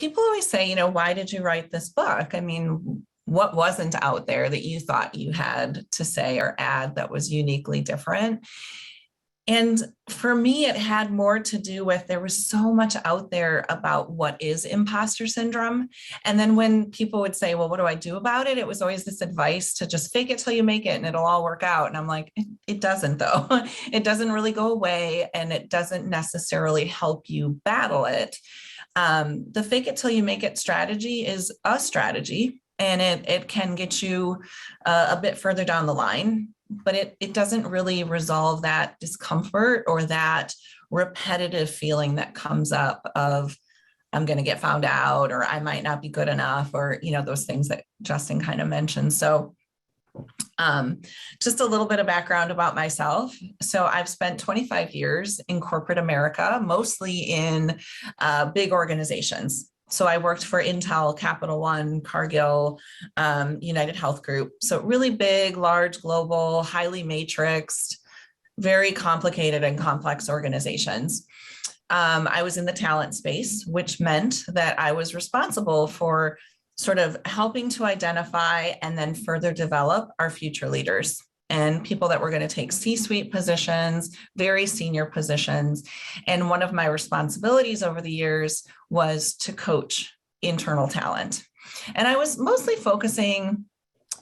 people always say, why did you write this book? I mean, what wasn't out there that you thought you had to say or add that was uniquely different? And for me, it had more to do with there was so much out there about what is imposter syndrome. And then when people would say, well, what do I do about it? It was always this advice to just fake it till you make it and it'll all work out. And I'm like, it doesn't though. It doesn't really go away and it doesn't necessarily help you battle it. The fake it till you make it strategy is a strategy and it can get you a bit further down the line, but it doesn't really resolve that discomfort or that repetitive feeling that comes up of I'm going to get found out or I might not be good enough or, those things that Justin kind of mentioned. So just a little bit of background about myself. So I've spent 25 years in corporate America, mostly in big organizations. So I worked for Intel, Capital One, Cargill, United Health Group. So really big, large, global, highly matrixed, very complicated and complex organizations. I was in the talent space, which meant that I was responsible for sort of helping to identify and then further develop our future leaders and people that were going to take C-suite positions, very senior positions. And one of my responsibilities over the years was to coach internal talent. And I was mostly focusing,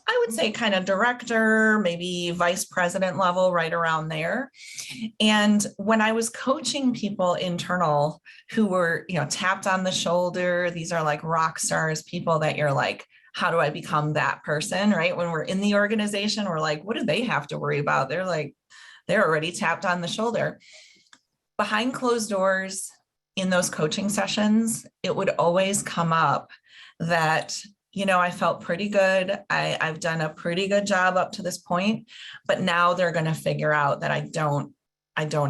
I would say kind of director, maybe vice president level, right around there. And when I was coaching people internal who were, tapped on the shoulder, these are like rock stars, people that you're like, how do I become that person, right? When we're in the organization, we're like, what do they have to worry about? They're already tapped on the shoulder. Behind closed doors in those coaching sessions, it would always come up that I felt pretty good. I've done a pretty good job up to this point, but now they're going to figure out that I don't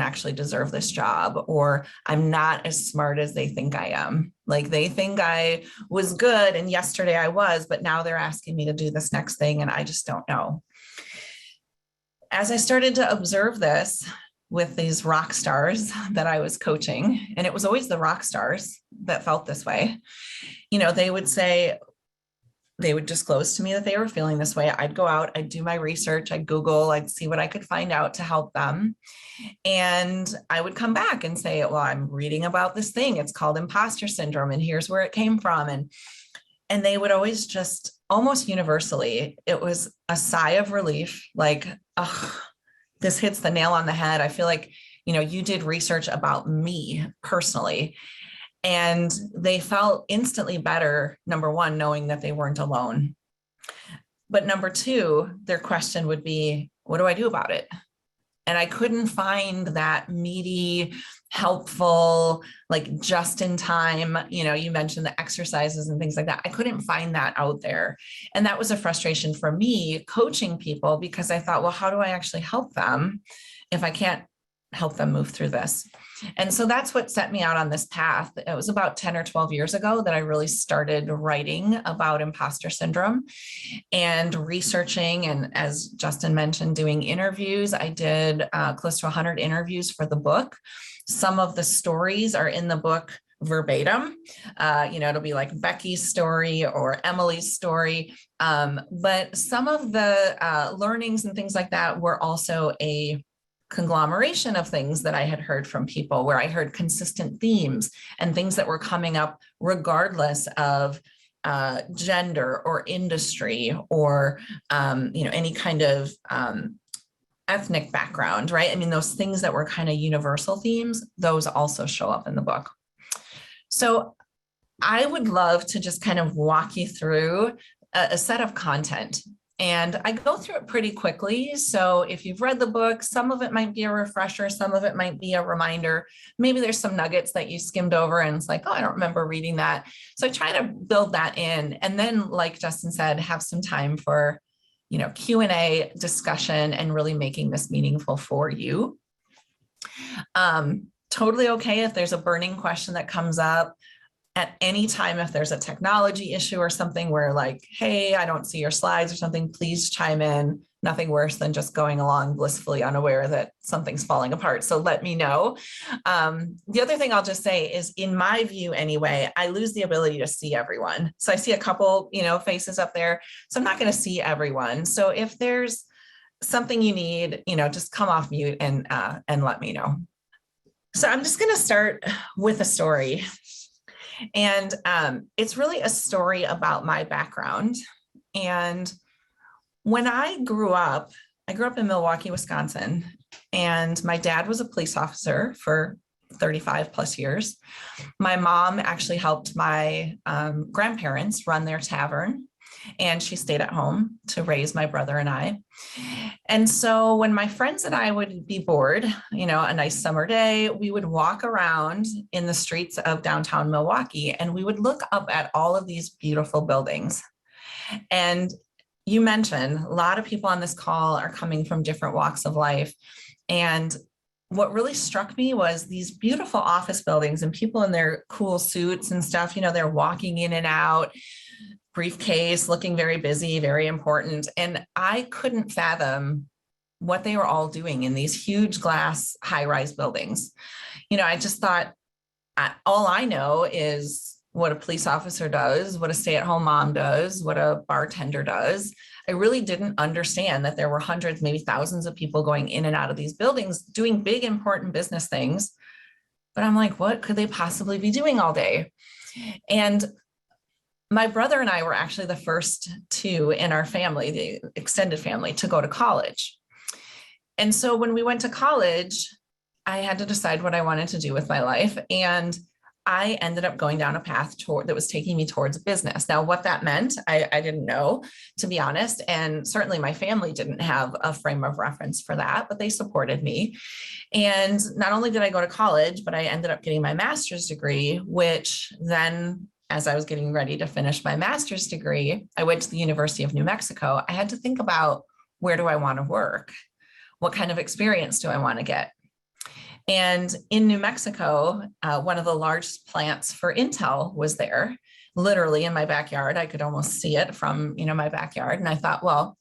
actually deserve this job, or I'm not as smart as they think I am. Like they think I was good and yesterday I was, but now they're asking me to do this next thing and I just don't know. As I started to observe this with these rock stars that I was coaching, and it was always the rock stars that felt this way, they would disclose to me that they were feeling this way. I'd go out, I'd do my research, I'd Google, I'd see what I could find out to help them. And I would come back and say, well, I'm reading about this thing. It's called imposter syndrome. And here's where it came from. And they would always just almost universally, it was a sigh of relief, like, oh, this hits the nail on the head. I feel like, you did research about me personally. And they felt instantly better, number one, knowing that they weren't alone. But number two, their question would be, what do I do about it? And I couldn't find that meaty, helpful, like just in time, you mentioned the exercises and things like that. I couldn't find that out there. And that was a frustration for me coaching people because I thought, well, how do I actually help them if I can't help them move through this? And so that's what set me out on this path. It was about 10 or 12 years ago that I really started writing about imposter syndrome and researching. And as Justin mentioned, doing interviews. I did close to 100 interviews for the book. Some of the stories are in the book verbatim. It'll be like Becky's story or Emily's story. But some of the learnings and things like that were also a conglomeration of things that I had heard from people where I heard consistent themes and things that were coming up regardless of gender or industry or, any kind of ethnic background, right? I mean, those things that were kind of universal themes, those also show up in the book. So I would love to just kind of walk you through a set of content. And I go through it pretty quickly. So if you've read the book, some of it might be a refresher, some of it might be a reminder. Maybe there's some nuggets that you skimmed over and it's like, oh, I don't remember reading that. So I try to build that in. And then, like Justin said, have some time for, Q&A discussion and really making this meaningful for you. Totally okay if there's a burning question that comes up At any time, if there's a technology issue or something where like, hey, I don't see your slides or something, please chime in. Nothing worse than just going along blissfully unaware that something's falling apart. So let me know. The other thing I'll just say is, in my view anyway, I lose the ability to see everyone. So I see a couple, faces up there. So I'm not going to see everyone. So if there's something you need, just come off mute and let me know. So I'm just going to start with a story. And it's really a story about my background. And when I grew up in Milwaukee, Wisconsin, and my dad was a police officer for 35 plus years. My mom actually helped my grandparents run their tavern, and she stayed at home to raise my brother and I. And so when my friends and I would be bored, a nice summer day, we would walk around in the streets of downtown Milwaukee, and we would look up at all of these beautiful buildings. And you mentioned a lot of people on this call are coming from different walks of life. And what really struck me was these beautiful office buildings and people in their cool suits and stuff, they're walking in and out, briefcase, looking very busy, very important. And I couldn't fathom what they were all doing in these huge glass high-rise buildings. I just thought, all I know is what a police officer does, what a stay-at-home mom does, what a bartender does. I really didn't understand that there were hundreds, maybe thousands of people going in and out of these buildings doing big, important business things. But I'm like, what could they possibly be doing all day? And my brother and I were actually the first two in our family, the extended family, to go to college. And so when we went to college, I had to decide what I wanted to do with my life. And I ended up going down a path that was taking me towards business. Now, what that meant, I didn't know, to be honest. And certainly my family didn't have a frame of reference for that, but they supported me. And not only did I go to college, but I ended up getting my master's degree, which then, as I was getting ready to finish my master's degree, I went to the University of New Mexico. I had to think about, where do I want to work? What kind of experience do I want to get? And in New Mexico, one of the largest plants for Intel was there, literally in my backyard. I could almost see it from, my backyard. And I thought, well,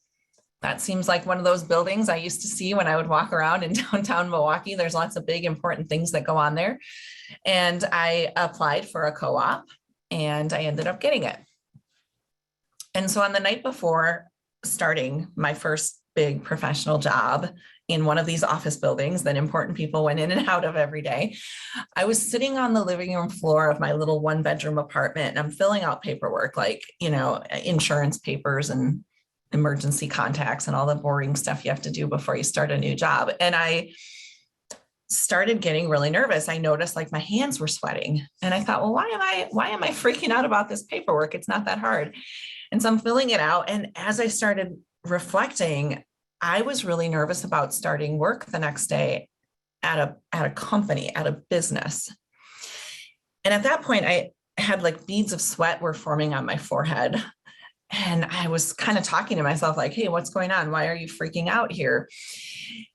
that seems like one of those buildings I used to see when I would walk around in downtown Milwaukee. There's lots of big, important things that go on there. And I applied for a co-op, and I ended up getting it. And so on the night before starting my first big professional job in one of these office buildings that important people went in and out of every day, I was sitting on the living room floor of my little 1-bedroom apartment, and I'm filling out paperwork, like, insurance papers and emergency contacts and all the boring stuff you have to do before you start a new job. And I started getting really nervous. I noticed like my hands were sweating, and I thought, well, why am I freaking out about this paperwork? It's not that hard. And so I'm filling it out. And as I started reflecting, I was really nervous about starting work the next day at a company, at a business. And at that point, I had like beads of sweat were forming on my forehead. And I was kind of talking to myself like, hey, what's going on? Why are you freaking out here?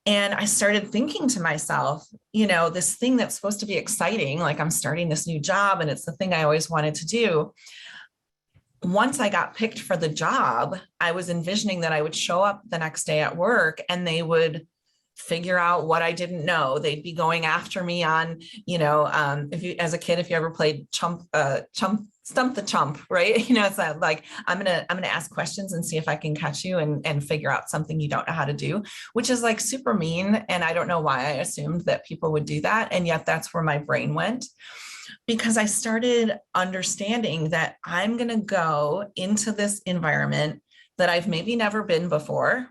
And I started thinking to myself, this thing that's supposed to be exciting, like I'm starting this new job and it's the thing I always wanted to do. Once I got picked for the job, I was envisioning that I would show up the next day at work and they would figure out what I didn't know. They'd be going after me on, if you, as a kid, if you ever played Stump the Chump, right? It's like, I'm going to ask questions and see if I can catch you and figure out something you don't know how to do, which is like super mean. And I don't know why I assumed that people would do that. And yet that's where my brain went, because I started understanding that I'm going to go into this environment that I've maybe never been before,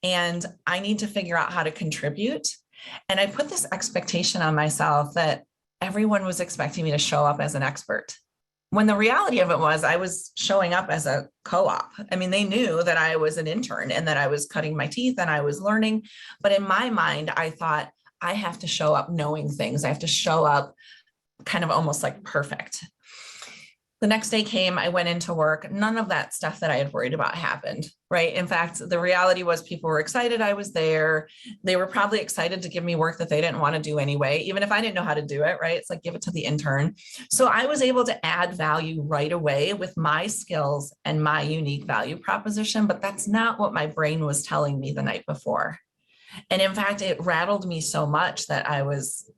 and I need to figure out how to contribute. And I put this expectation on myself that everyone was expecting me to show up as an expert, when the reality of it was I was showing up as a co-op. I mean, they knew that I was an intern and that I was cutting my teeth and I was learning. But in my mind, I thought I have to show up knowing things. I have to show up kind of almost like perfect. The next day came, I went into work. None of that stuff that I had worried about happened, right? In fact, the reality was people were excited I was there. They were probably excited to give me work that they didn't want to do anyway, even if I didn't know how to do it, right? It's like, give it to the intern. So I was able to add value right away with my skills and my unique value proposition, but that's not what my brain was telling me the night before. And in fact, it rattled me so much that I was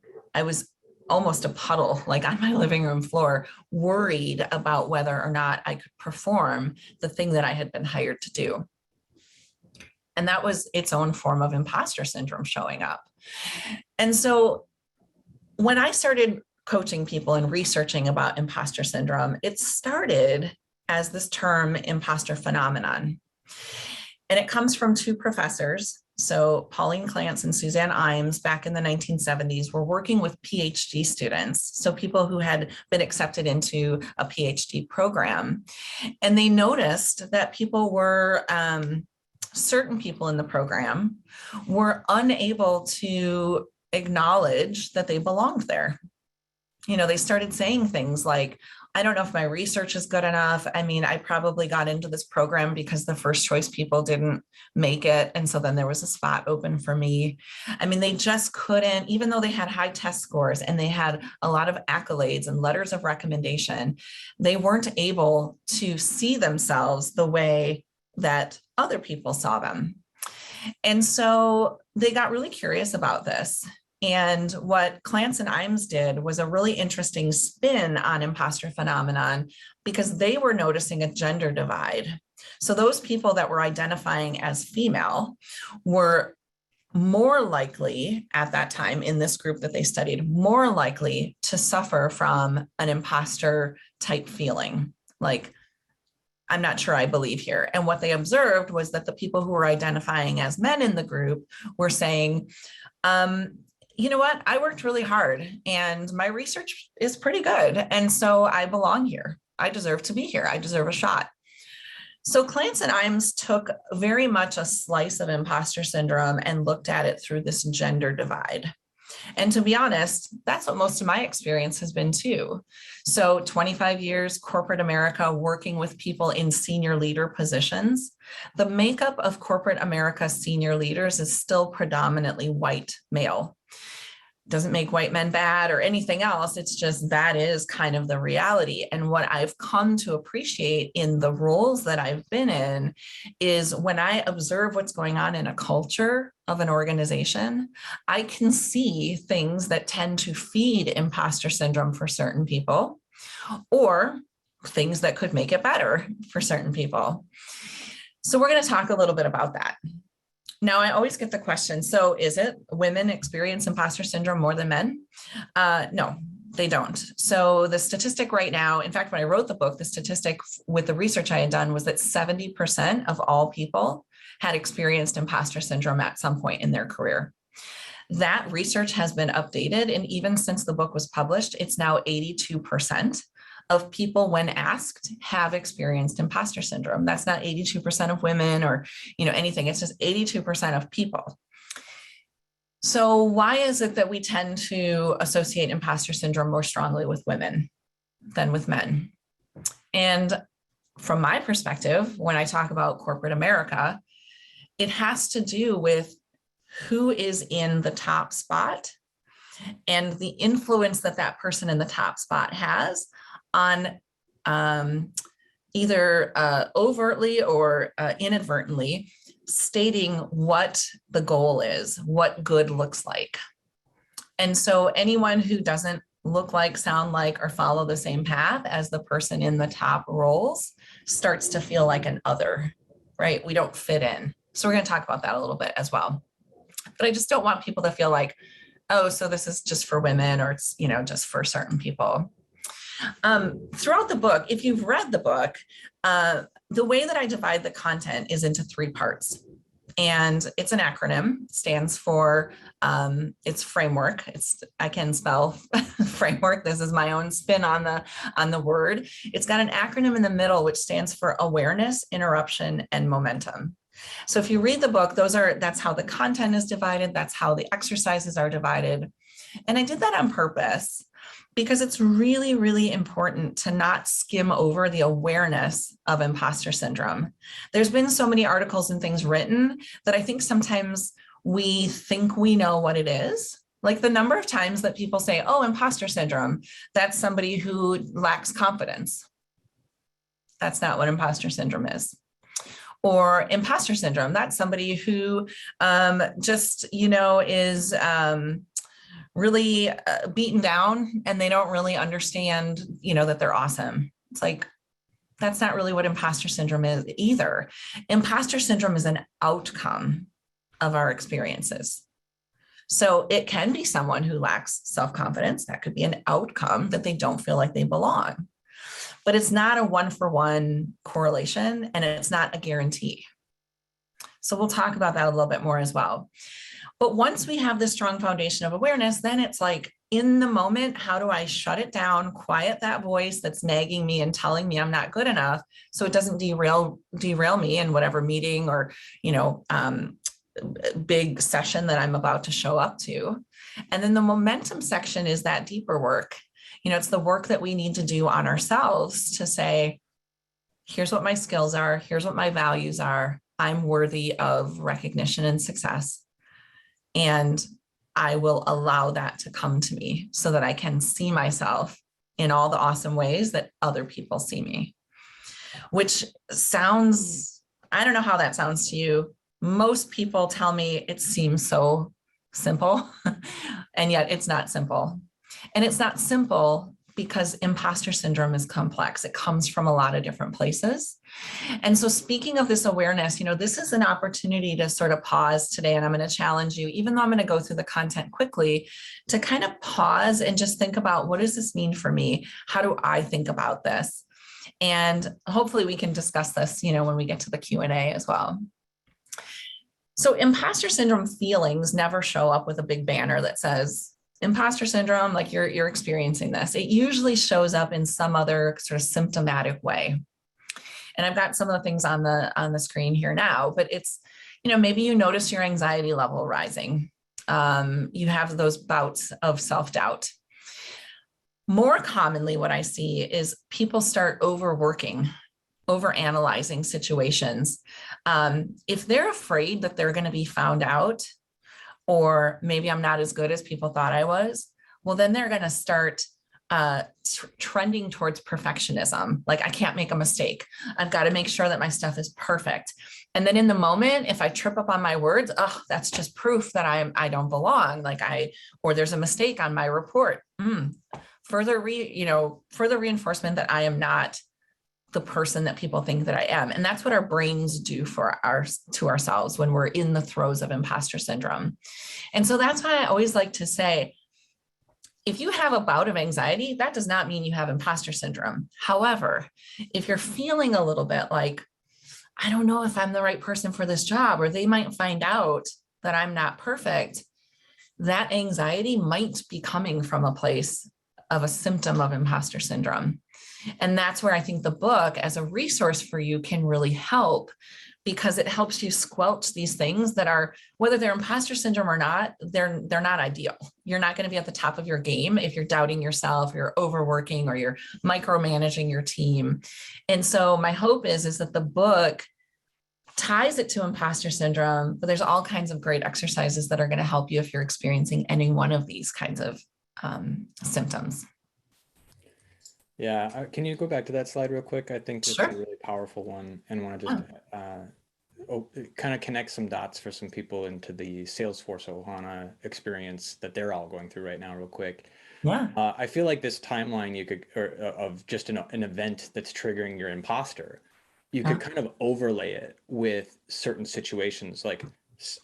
almost a puddle, like on my living room floor, worried about whether or not I could perform the thing that I had been hired to do. And that was its own form of imposter syndrome showing up. And so when I started coaching people and researching about imposter syndrome, it started as this term imposter phenomenon. And it comes from two professors. So Pauline Clance and Suzanne Imes back in the 1970s were working with PhD students, so people who had been accepted into a PhD program. And they noticed that certain people in the program were unable to acknowledge that they belonged there. They started saying things like, I don't know if my research is good enough. I mean, I probably got into this program because the first choice people didn't make it. And so then there was a spot open for me. I mean, they just couldn't, even though they had high test scores and they had a lot of accolades and letters of recommendation, they weren't able to see themselves the way that other people saw them. And so they got really curious about this. And what Clance and Imes did was a really interesting spin on imposter phenomenon because they were noticing a gender divide. So those people that were identifying as female were more likely at that time in this group that they studied, more likely to suffer from an imposter type feeling, like, I'm not sure I believe here. And what they observed was that the people who were identifying as men in the group were saying, you know what, I worked really hard and my research is pretty good. And so I belong here. I deserve to be here. I deserve a shot. So Clance and Imes took very much a slice of imposter syndrome and looked at it through this gender divide. And to be honest, that's what most of my experience has been too. So 25 years corporate America working with people in senior leader positions. The makeup of corporate America senior leaders is still predominantly white male. Doesn't make white men bad or anything else. It's just that is kind of the reality. And what I've come to appreciate in the roles that I've been in is when I observe what's going on in a culture of an organization, I can see things that tend to feed imposter syndrome for certain people, or things that could make it better for certain people. So we're going to talk a little bit about that. Now, I always get the question, so is it women experience imposter syndrome more than men? No, they don't. So the statistic right now, in fact, when I wrote the book, the statistic with the research I had done was that 70% of all people had experienced imposter syndrome at some point in their career. That research has been updated, and even since the book was published, it's now 82% of people when asked have experienced imposter syndrome. That's not 82% of women or anything. It's just 82% of people. So why is it that we tend to associate imposter syndrome more strongly with women than with men? And from my perspective, when I talk about corporate America, it has to do with who is in the top spot and the influence that that person in the top spot has on either overtly or inadvertently stating what the goal is, what good looks like. And so anyone who doesn't look like, sound like, or follow the same path as the person in the top roles starts to feel like an other, right? We don't fit in. So we're going to talk about that a little bit as well. But I just don't want people to feel like, oh, so this is just for women, or it's, just for certain people. Throughout the book, if you've read the book, the way that I divide the content is into 3 parts. And it's an acronym, stands for, it's framework. I can spell framework. This is my own spin on the word. It's got an acronym in the middle, which stands for awareness, interruption, and momentum. So if you read the book, that's how the content is divided. That's how the exercises are divided. And I did that on purpose because it's really, really important to not skim over the awareness of imposter syndrome. There's been so many articles and things written that I think sometimes we think we know what it is. Like the number of times that people say, oh, imposter syndrome, that's somebody who lacks confidence. That's not what imposter syndrome is. Or imposter syndrome, that's somebody who just, is really beaten down and they don't really understand, that they're awesome. It's like, that's not really what imposter syndrome is either. Imposter syndrome is an outcome of our experiences. So it can be someone who lacks self-confidence. That could be an outcome that they don't feel like they belong. But it's not a one-for-one correlation and it's not a guarantee. So we'll talk about that a little bit more as well. But once we have this strong foundation of awareness, then it's like in the moment, how do I shut it down, quiet that voice that's nagging me and telling me I'm not good enough so it doesn't derail me in whatever meeting or, big session that I'm about to show up to. And then the momentum section is that deeper work. It's the work that we need to do on ourselves to say, here's what my skills are, here's what my values are. I'm worthy of recognition and success. And I will allow that to come to me so that I can see myself in all the awesome ways that other people see me, which sounds, I don't know how that sounds to you. Most people tell me it seems so simple, and yet it's not simple. And it's not simple because imposter syndrome is complex. It comes from a lot of different places. And so speaking of this awareness, this is an opportunity to sort of pause today, and I'm going to challenge you, even though I'm going to go through the content quickly, to kind of pause and just think about, what does this mean for me? How do I think about this? And hopefully we can discuss this, when we get to the Q&A as well. So imposter syndrome feelings never show up with a big banner that says, imposter syndrome, like you're experiencing this. It usually shows up in some other sort of symptomatic way. And I've got some of the things on the screen here now, but it's, maybe you notice your anxiety level rising. You have those bouts of self-doubt. More commonly, what I see is people start overworking, overanalyzing situations. If they're afraid that they're going to be found out, or maybe I'm not as good as people thought I was, well, then they're going to start trending towards perfectionism. Like, I can't make a mistake. I've got to make sure that my stuff is perfect. And then in the moment, if I trip up on my words, that's just proof that I don't belong. Or there's a mistake on my report. Further reinforcement that I am not the person that people think that I am. And that's what our brains do to ourselves when we're in the throes of imposter syndrome. And so that's why I always like to say, if you have a bout of anxiety, that does not mean you have imposter syndrome. However, if you're feeling a little bit like, I don't know if I'm the right person for this job, or they might find out that I'm not perfect, that anxiety might be coming from a place of a symptom of imposter syndrome. And that's where I think the book as a resource for you can really help, because it helps you squelch these things that are, whether they're imposter syndrome or not, they're not ideal. You're not going to be at the top of your game if you're doubting yourself, you're overworking, or you're micromanaging your team. And so my hope is that the book ties it to imposter syndrome, but there's all kinds of great exercises that are going to help you if you're experiencing any one of these kinds of symptoms. Yeah, can you go back to that slide real quick? I think it's Sure. a really powerful one, and want to just kind of connect some dots for some people into the Salesforce Ohana experience that they're all going through right now real quick. Yeah. I feel like this timeline of just an event that's triggering your imposter, you could kind of overlay it with certain situations, like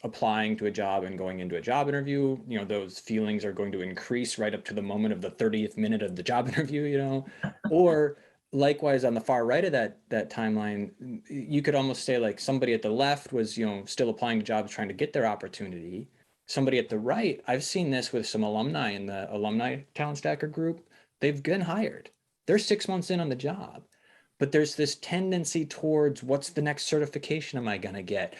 applying to a job and going into a job interview. Those feelings are going to increase right up to the moment of the 30th minute of the job interview, or likewise on the far right of that timeline, you could almost say like somebody at the left was, still applying to jobs, trying to get their opportunity. Somebody at the right, I've seen this with some alumni in the alumni talent stacker group. They've been hired. They're 6 months in on the job. But there's this tendency towards, what's the next certification am I going to get?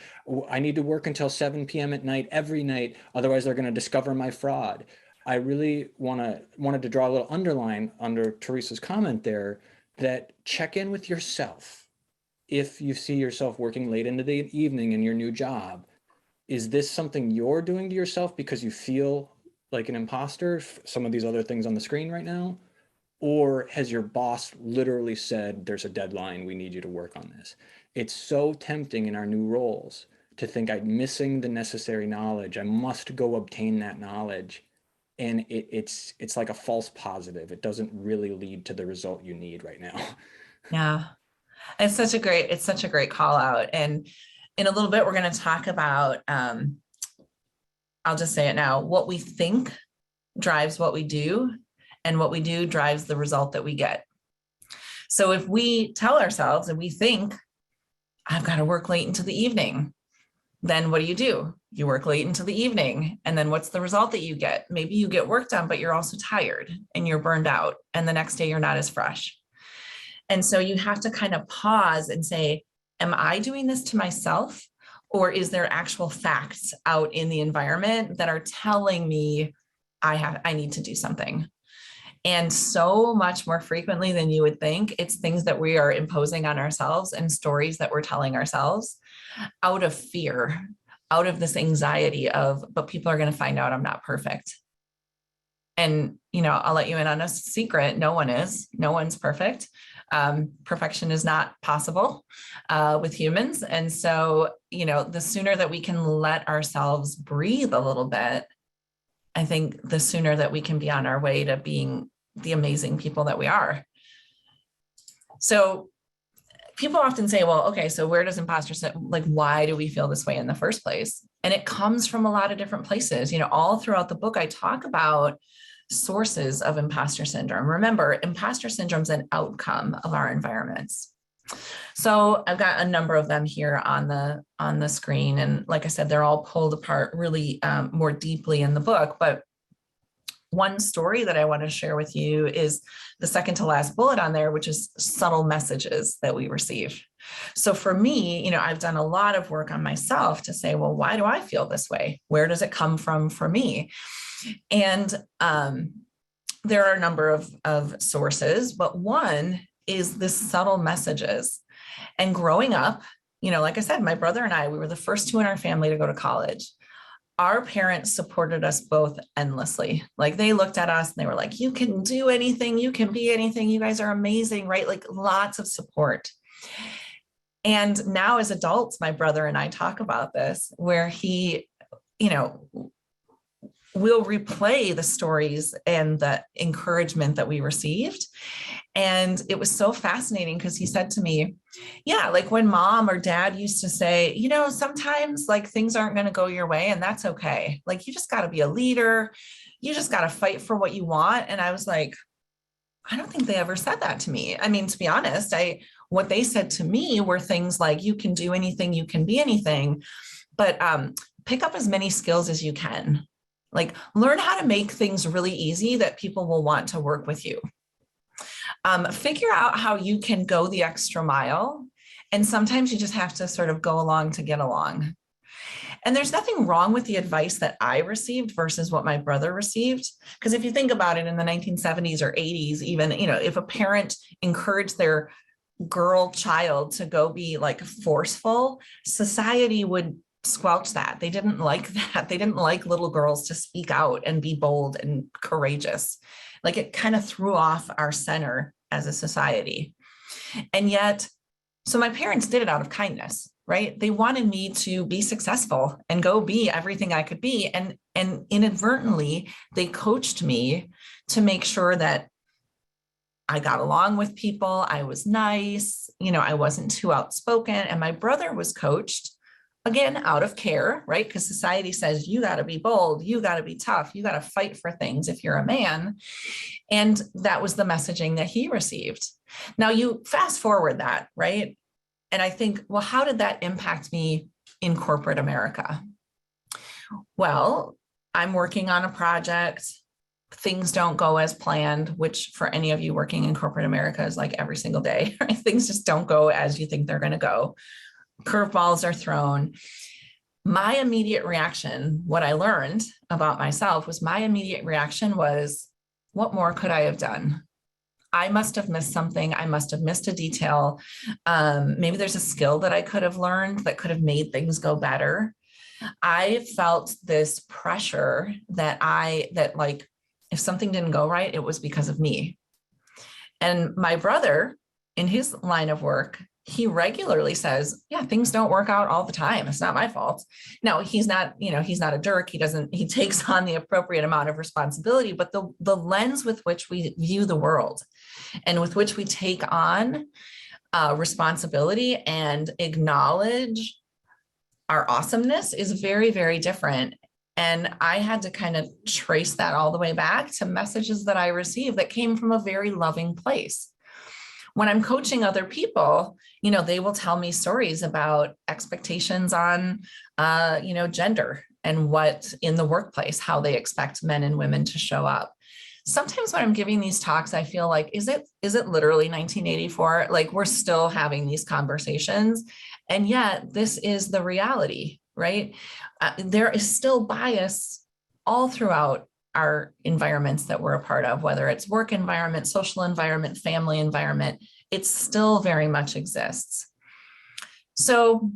I need to work until 7 p.m. at night every night, otherwise they're going to discover my fraud. I really wanted to draw a little underline under Teresa's comment there, that check in with yourself. If you see yourself working late into the evening in your new job, is this something you're doing to yourself because you feel like an imposter, some of these other things on the screen right now? Or has your boss literally said, there's a deadline, we need you to work on this? It's so tempting in our new roles to think I'm missing the necessary knowledge. I must go obtain that knowledge. And it's like a false positive. It doesn't really lead to the result you need right now. Yeah. It's such a great call out. And in a little bit, we're going to talk about, I'll just say it now, what we think drives what we do, and what we do drives the result that we get. So if we tell ourselves and we think, I've got to work late into the evening, then what do? You work late into the evening. And then what's the result that you get? Maybe you get work done, but you're also tired and you're burned out. And the next day you're not as fresh. And so you have to kind of pause and say, am I doing this to myself? Or is there actual facts out in the environment that are telling me I need to do something? And so much more frequently than you would think, it's things that we are imposing on ourselves and stories that we're telling ourselves out of fear, out of this anxiety of, but people are going to find out I'm not perfect. And, I'll let you in on a secret. No one is. No one's perfect. Perfection is not possible with humans. And so, the sooner that we can let ourselves breathe a little bit, I think the sooner that we can be on our way to being the amazing people that we are. So people often say, well, okay, so where does imposter syndrome, like, why do we feel this way in the first place? And it comes from a lot of different places. All throughout the book, I talk about sources of imposter syndrome. Remember, imposter syndrome is an outcome of our environments. So I've got a number of them here on the screen. And like I said, they're all pulled apart really more deeply in the book. But one story that I want to share with you is the second to last bullet on there, which is subtle messages that we receive. So for me, I've done a lot of work on myself to say, well, why do I feel this way? Where does it come from for me? And there are a number of sources, but one is this subtle messages. And growing up, like I said, my brother and I, we were the first two in our family to go to college. Our parents supported us both endlessly. Like, they looked at us and they were like, you can do anything, you can be anything, you guys are amazing, right? Like, lots of support. And now as adults, my brother and I talk about this, where he, we'll replay the stories and the encouragement that we received. And it was so fascinating because he said to me, yeah, like when mom or dad used to say, sometimes like things aren't going to go your way, and that's okay. Like, you just got to be a leader. You just got to fight for what you want. And I was like, I don't think they ever said that to me. I mean, to be honest, what they said to me were things like, you can do anything, you can be anything, but pick up as many skills as you can. Like, learn how to make things really easy that people will want to work with you. Figure out how you can go the extra mile. And sometimes you just have to sort of go along to get along. And there's nothing wrong with the advice that I received versus what my brother received. Because if you think about it, in the 1970s or 80s, even, if a parent encouraged their girl child to go be like forceful, society would squelch that. They didn't like that. They didn't like little girls to speak out and be bold and courageous. Like, it kind of threw off our center as a society. And yet, so my parents did it out of kindness, right? They wanted me to be successful and go be everything I could be. And inadvertently, they coached me to make sure that I got along with people. I was nice, I wasn't too outspoken. And my brother was coached, again, out of care, right? Because society says, you got to be bold, you got to be tough, you got to fight for things if you're a man. And that was the messaging that he received. Now you fast forward that, right? And I think, well, how did that impact me in corporate America? Well, I'm working on a project. Things don't go as planned, which for any of you working in corporate America is like every single day, right? Things just don't go as you think they're going to go. Curveballs are thrown. My immediate reaction, what I learned about myself was my immediate reaction was, what more could I have done? I must have missed something. I must have missed a detail. Maybe there's a skill that I could have learned that could have made things go better. I felt this pressure that like, if something didn't go right, it was because of me. And my brother, in his line of work, he regularly says, yeah, things don't work out all the time. It's not my fault. No, he's not, he's not a jerk. He takes on the appropriate amount of responsibility, but the lens with which we view the world and with which we take on responsibility and acknowledge our awesomeness is very, very different. And I had to kind of trace that all the way back to messages that I received that came from a very loving place. When I'm coaching other people, they will tell me stories about expectations on, gender and what in the workplace, how they expect men and women to show up. Sometimes when I'm giving these talks, I feel like, is it literally 1984? Like, we're still having these conversations. And yet this is the reality, right? There is still bias all throughout our environments that we're a part of, whether it's work environment, social environment, family environment, it still very much exists. So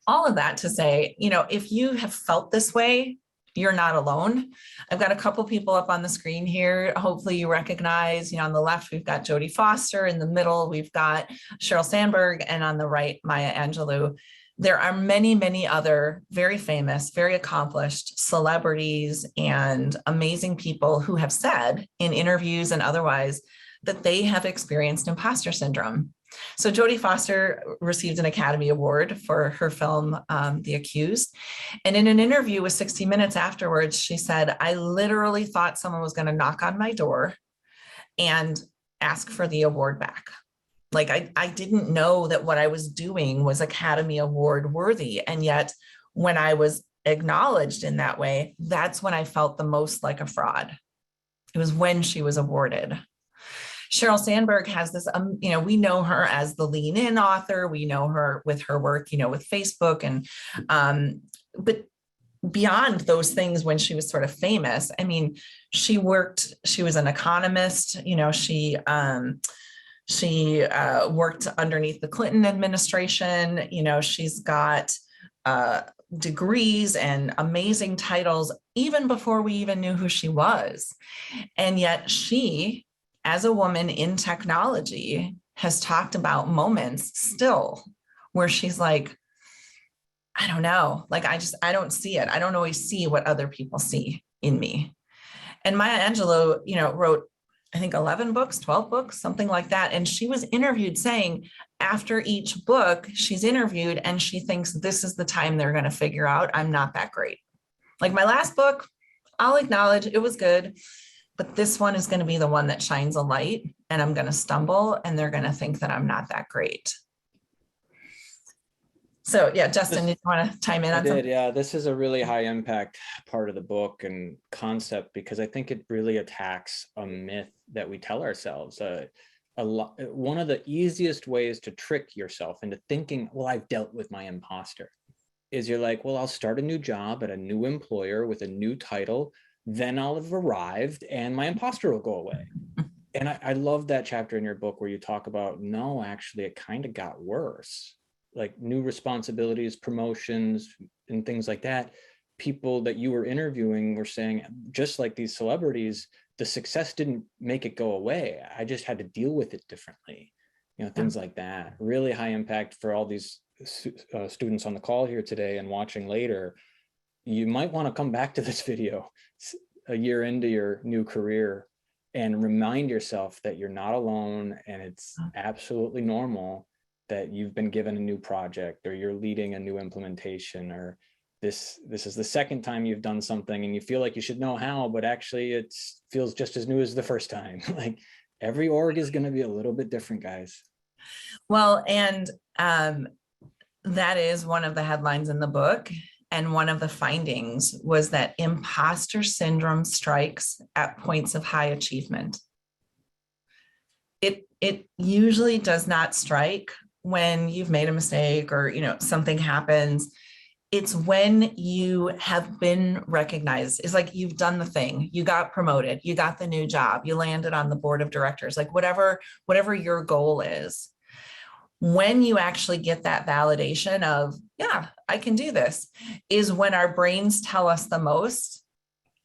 all of that to say, if you have felt this way, you're not alone. I've got a couple people up on the screen here. Hopefully you recognize, on the left, we've got Jodie Foster. In the middle, we've got Sheryl Sandberg. And on the right, Maya Angelou. There are many, many other very famous, very accomplished celebrities and amazing people who have said in interviews and otherwise that they have experienced imposter syndrome. So Jodie Foster received an Academy Award for her film, The Accused. And in an interview with 60 Minutes afterwards, she said, I literally thought someone was going to knock on my door and ask for the award back. Like I didn't know that what I was doing was Academy Award worthy. And yet when I was acknowledged in that way, that's when I felt the most like a fraud. It was when she was awarded. Sheryl Sandberg has this, we know her as the Lean In author. We know her with her work, with Facebook but beyond those things, when she was sort of famous, I mean, she was an economist, she worked underneath the Clinton administration. She's got degrees and amazing titles, even before we even knew who she was. And yet she, as a woman in technology, has talked about moments still where she's like, I don't know, like, I don't see it. I don't always see what other people see in me. And Maya Angelou, wrote, I think 11 books, 12 books, something like that. And she was interviewed saying after each book, she's interviewed and she thinks this is the time they're going to figure out I'm not that great. Like my last book, I'll acknowledge it was good, but this one is going to be the one that shines a light and I'm going to stumble and they're going to think that I'm not that great. So yeah, Justin, did you want to chime in on something? Yeah, this is a really high impact part of the book and concept because I think it really attacks a myth that we tell ourselves. One of the easiest ways to trick yourself into thinking, well, I've dealt with my imposter, is you're like, well, I'll start a new job at a new employer with a new title, then I'll have arrived and my imposter will go away. And I love that chapter in your book where you talk about, no, actually, it kind of got worse. Like new responsibilities, promotions, and things like that. People that you were interviewing were saying, just like these celebrities, the success didn't make it go away. I just had to deal with it differently. Things like that. Really high impact for all these students on the call here today and watching later. You might want to come back to this video a year into your new career and remind yourself that you're not alone and it's absolutely normal that you've been given a new project or you're leading a new implementation, or this is the second time you've done something and you feel like you should know how, but actually it feels just as new as the first time. Like every org is going to be a little bit different, guys. Well, and that is one of the headlines in the book. And one of the findings was that imposter syndrome strikes at points of high achievement. It usually does not strike when you've made a mistake or something happens. it's when you have been recognized. It's like you've done the thing, you got promoted, you got the new job, you landed on the board of directors, like whatever your goal is. When you actually get that validation of, yeah, I can do this, is when our brains tell us the most,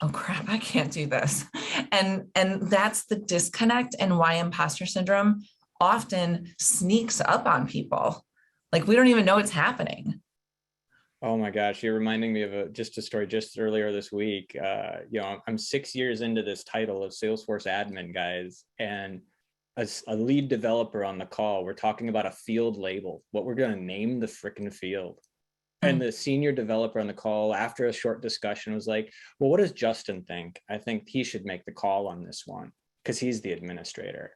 oh crap, I can't do this. And that's the disconnect, and why imposter syndrome often sneaks up on people. Like we don't even know it's happening. Oh my gosh, you're reminding me of just a story just earlier this week. I'm 6 years into this title of Salesforce admin, guys, and a lead developer on the call, we're talking about a field label, what we're going to name the frickin' field. And the senior developer on the call, after a short discussion, was like, well, what does Justin think? I think he should make the call on this one because he's the administrator.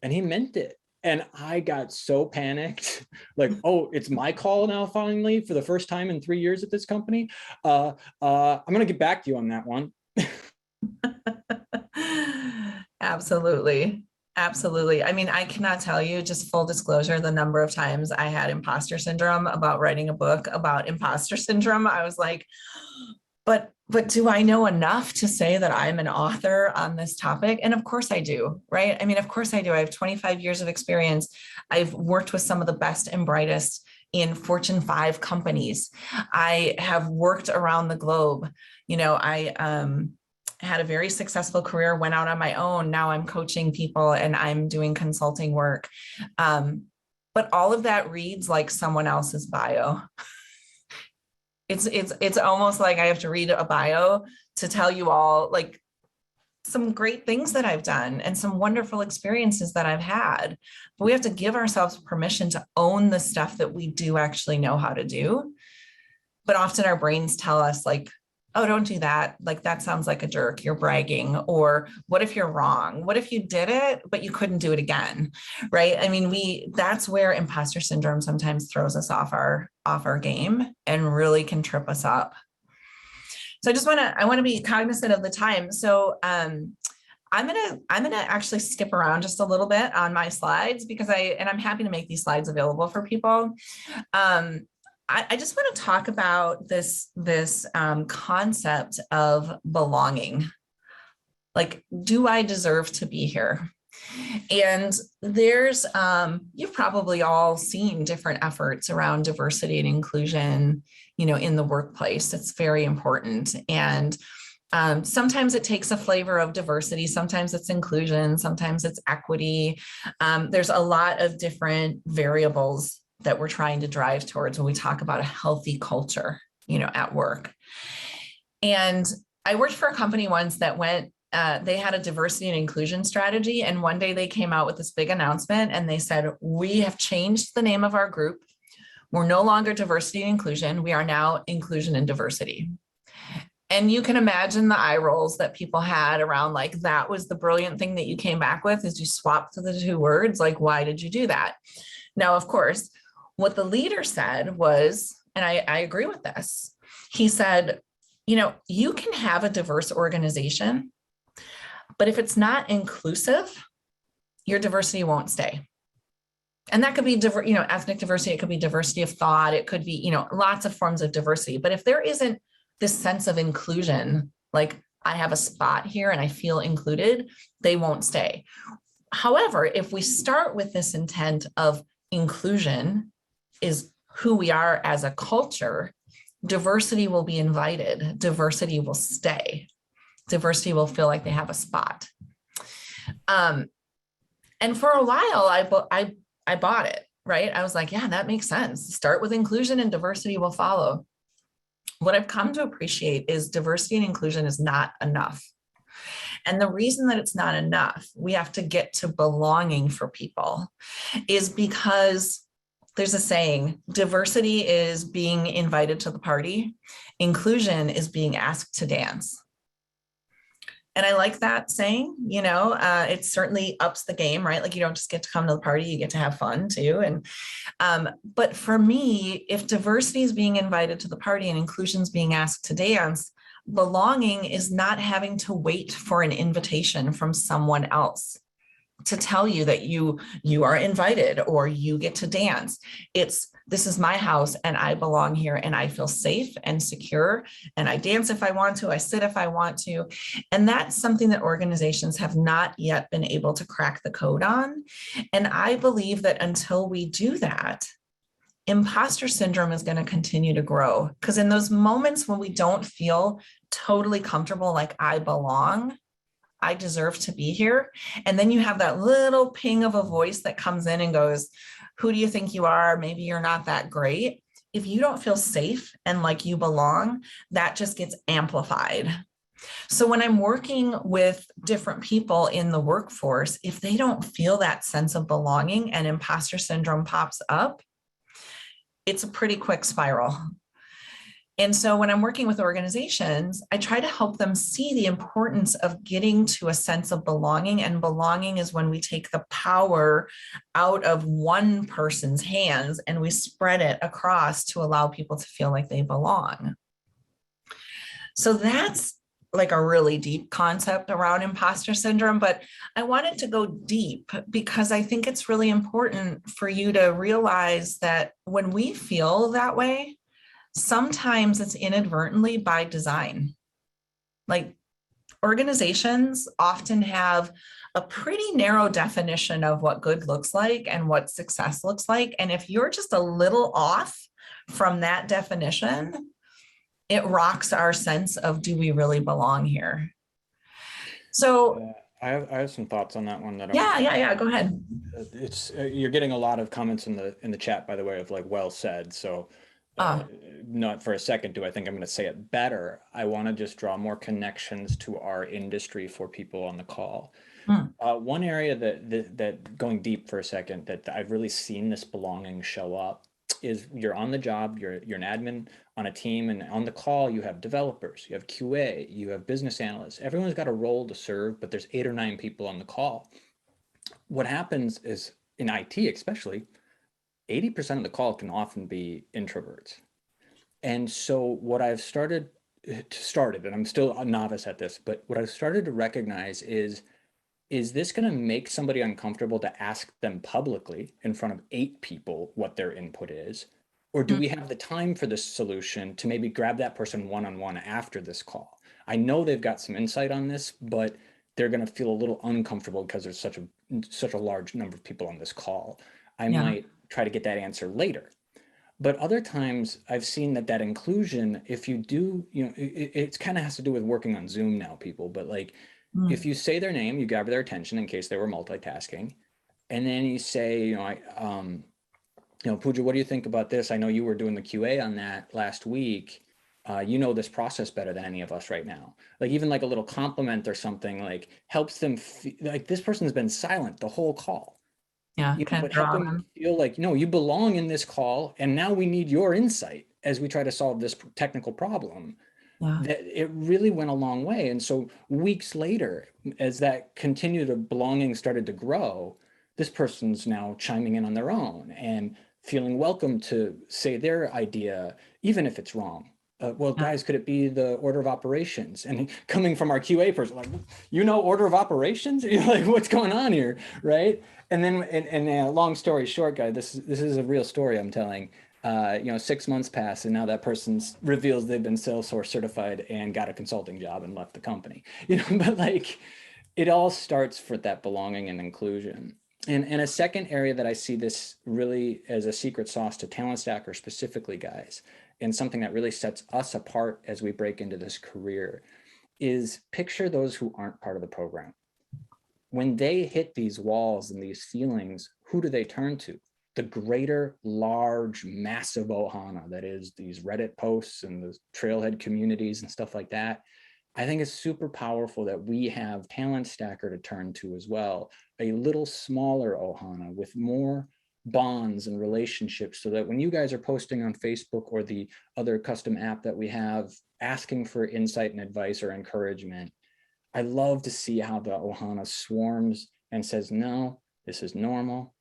And he meant it. And I got so panicked, like, oh, it's my call now, finally, for the first time in 3 years at this company. I'm going to get back to you on that one. Absolutely. Absolutely. I mean, I cannot tell you, just full disclosure, the number of times I had imposter syndrome about writing a book about imposter syndrome. I was like, but do I know enough to say that I'm an author on this topic? And of course I do, right? I mean, of course I do. I have 25 years of experience. I've worked with some of the best and brightest in Fortune 5 companies. I have worked around the globe. I had a very successful career, went out on my own. Now I'm coaching people and I'm doing consulting work. But all of that reads like someone else's bio. It's almost like I have to read a bio to tell you all like some great things that I've done and some wonderful experiences that I've had. But we have to give ourselves permission to own the stuff that we do actually know how to do. But often our brains tell us like, oh, don't do that. Like, that sounds like a jerk. You're bragging. Or what if you're wrong? What if you did it, but you couldn't do it again? Right. I mean, that's where imposter syndrome sometimes throws us off our game and really can trip us up. So I want to be cognizant of the time. So, I'm gonna actually skip around just a little bit on my slides because I'm happy to make these slides available for people. I just want to talk about this concept of belonging. Like, do I deserve to be here? And there's, you've probably all seen different efforts around diversity and inclusion, in the workplace. It's very important. And sometimes it takes a flavor of diversity. Sometimes it's inclusion. Sometimes it's equity. There's a lot of different variables that we're trying to drive towards when we talk about a healthy culture, at work. And I worked for a company once that they had a diversity and inclusion strategy. And one day they came out with this big announcement and they said, we have changed the name of our group. We're no longer diversity and inclusion. We are now inclusion and diversity. And you can imagine the eye rolls that people had around, like, that was the brilliant thing that you came back with, is you swapped the two words. Like, why did you do that? Now, of course, what the leader said was, and I agree with this, he said, you can have a diverse organization, but if it's not inclusive, your diversity won't stay. And that could be ethnic diversity, it could be diversity of thought, it could be, lots of forms of diversity. But if there isn't this sense of inclusion, like, I have a spot here and I feel included, they won't stay. However, if we start with this intent of inclusion is who we are as a culture, diversity will be invited, diversity will stay, diversity will feel like they have a spot. And for a while, I bought it, right? I was like, yeah, that makes sense. Start with inclusion and diversity will follow. What I've come to appreciate is diversity and inclusion is not enough. And the reason that it's not enough, we have to get to belonging for people, is because there's a saying, diversity is being invited to the party, inclusion is being asked to dance. And I like that saying, it certainly ups the game, right? Like, you don't just get to come to the party, you get to have fun too. And, but for me, if diversity is being invited to the party and inclusion is being asked to dance, belonging is not having to wait for an invitation from someone else to tell you that you are invited or you get to dance. It's, this is my house and I belong here and I feel safe and secure, and I dance if I want to, I sit if I want to. And that's something that organizations have not yet been able to crack the code on. And I believe that until we do that, imposter syndrome is going to continue to grow, because in those moments when we don't feel totally comfortable, like I belong, I deserve to be here. And then you have that little ping of a voice that comes in and goes, who do you think you are? Maybe you're not that great. If you don't feel safe and like you belong, that just gets amplified. So when I'm working with different people in the workforce, if they don't feel that sense of belonging and imposter syndrome pops up, it's a pretty quick spiral. And so when I'm working with organizations, I try to help them see the importance of getting to a sense of belonging. And belonging is when we take the power out of one person's hands and we spread it across to allow people to feel like they belong. So that's like a really deep concept around imposter syndrome, but I wanted to go deep because I think it's really important for you to realize that when we feel that way, sometimes it's inadvertently by design. Like, organizations often have a pretty narrow definition of what good looks like and what success looks like. And if you're just a little off from that definition, it rocks our sense of, do we really belong here? So I have some thoughts on that one that yeah, go ahead. it's you're getting a lot of comments in the chat, by the way, of like, well said. So Uh, not for a second do I think I'm going to say it better. I want to just draw more connections to our industry for people on the call. One area that going deep for a second, that I've really seen this belonging show up is you're on the job, you're an admin on a team, and on the call you have developers, you have QA, you have business analysts. Everyone's got a role to serve, but there's 8 or 9 people on the call. What happens is, in IT especially, 80% of the call can often be introverts. And so what I've started, and I'm still a novice at this, but what I've started to recognize is this going to make somebody uncomfortable to ask them publicly in front of 8 people what their input is? Or do we have the time for this solution to maybe grab that person one-on-one after this call? I know they've got some insight on this, but they're going to feel a little uncomfortable because there's such a large number of people on this call. I might try to get that answer later. But other times I've seen that inclusion, if you do, it kind of has to do with working on Zoom now, people, but like, if you say their name, you grab their attention in case they were multitasking, and then you say, Pooja, what do you think about this? I know you were doing the QA on that last week. You know this process better than any of us right now. Like, even like a little compliment or something, like, helps them like this person's been silent the whole call. Yeah, But help them feel like, you belong in this call, and now we need your insight as we try to solve this technical problem. That it really went a long way. And so weeks later, as that continued belonging started to grow, this person's now chiming in on their own and feeling welcome to say their idea, even if it's wrong. Guys, could it be the order of operations? And coming from our QA person, like, order of operations? You're like, what's going on here, right? And then, long story short, guys, this is a real story I'm telling. 6 months pass, and now that person reveals they've been Salesforce certified and got a consulting job and left the company. But like, it all starts for that belonging and inclusion. And a second area that I see this really as a secret sauce to Talent Stacker specifically, guys, and something that really sets us apart as we break into this career, is picture those who aren't part of the program. When they hit these walls and these ceilings, who do they turn to? The greater, large, massive ohana that is these Reddit posts and the trailhead communities and stuff like that. I think it's super powerful that we have Talent Stacker to turn to as well, a little smaller ohana with more bonds and relationships, so that when you guys are posting on Facebook or the other custom app that we have, asking for insight and advice or encouragement, I love to see how the ohana swarms and says, no, this is normal.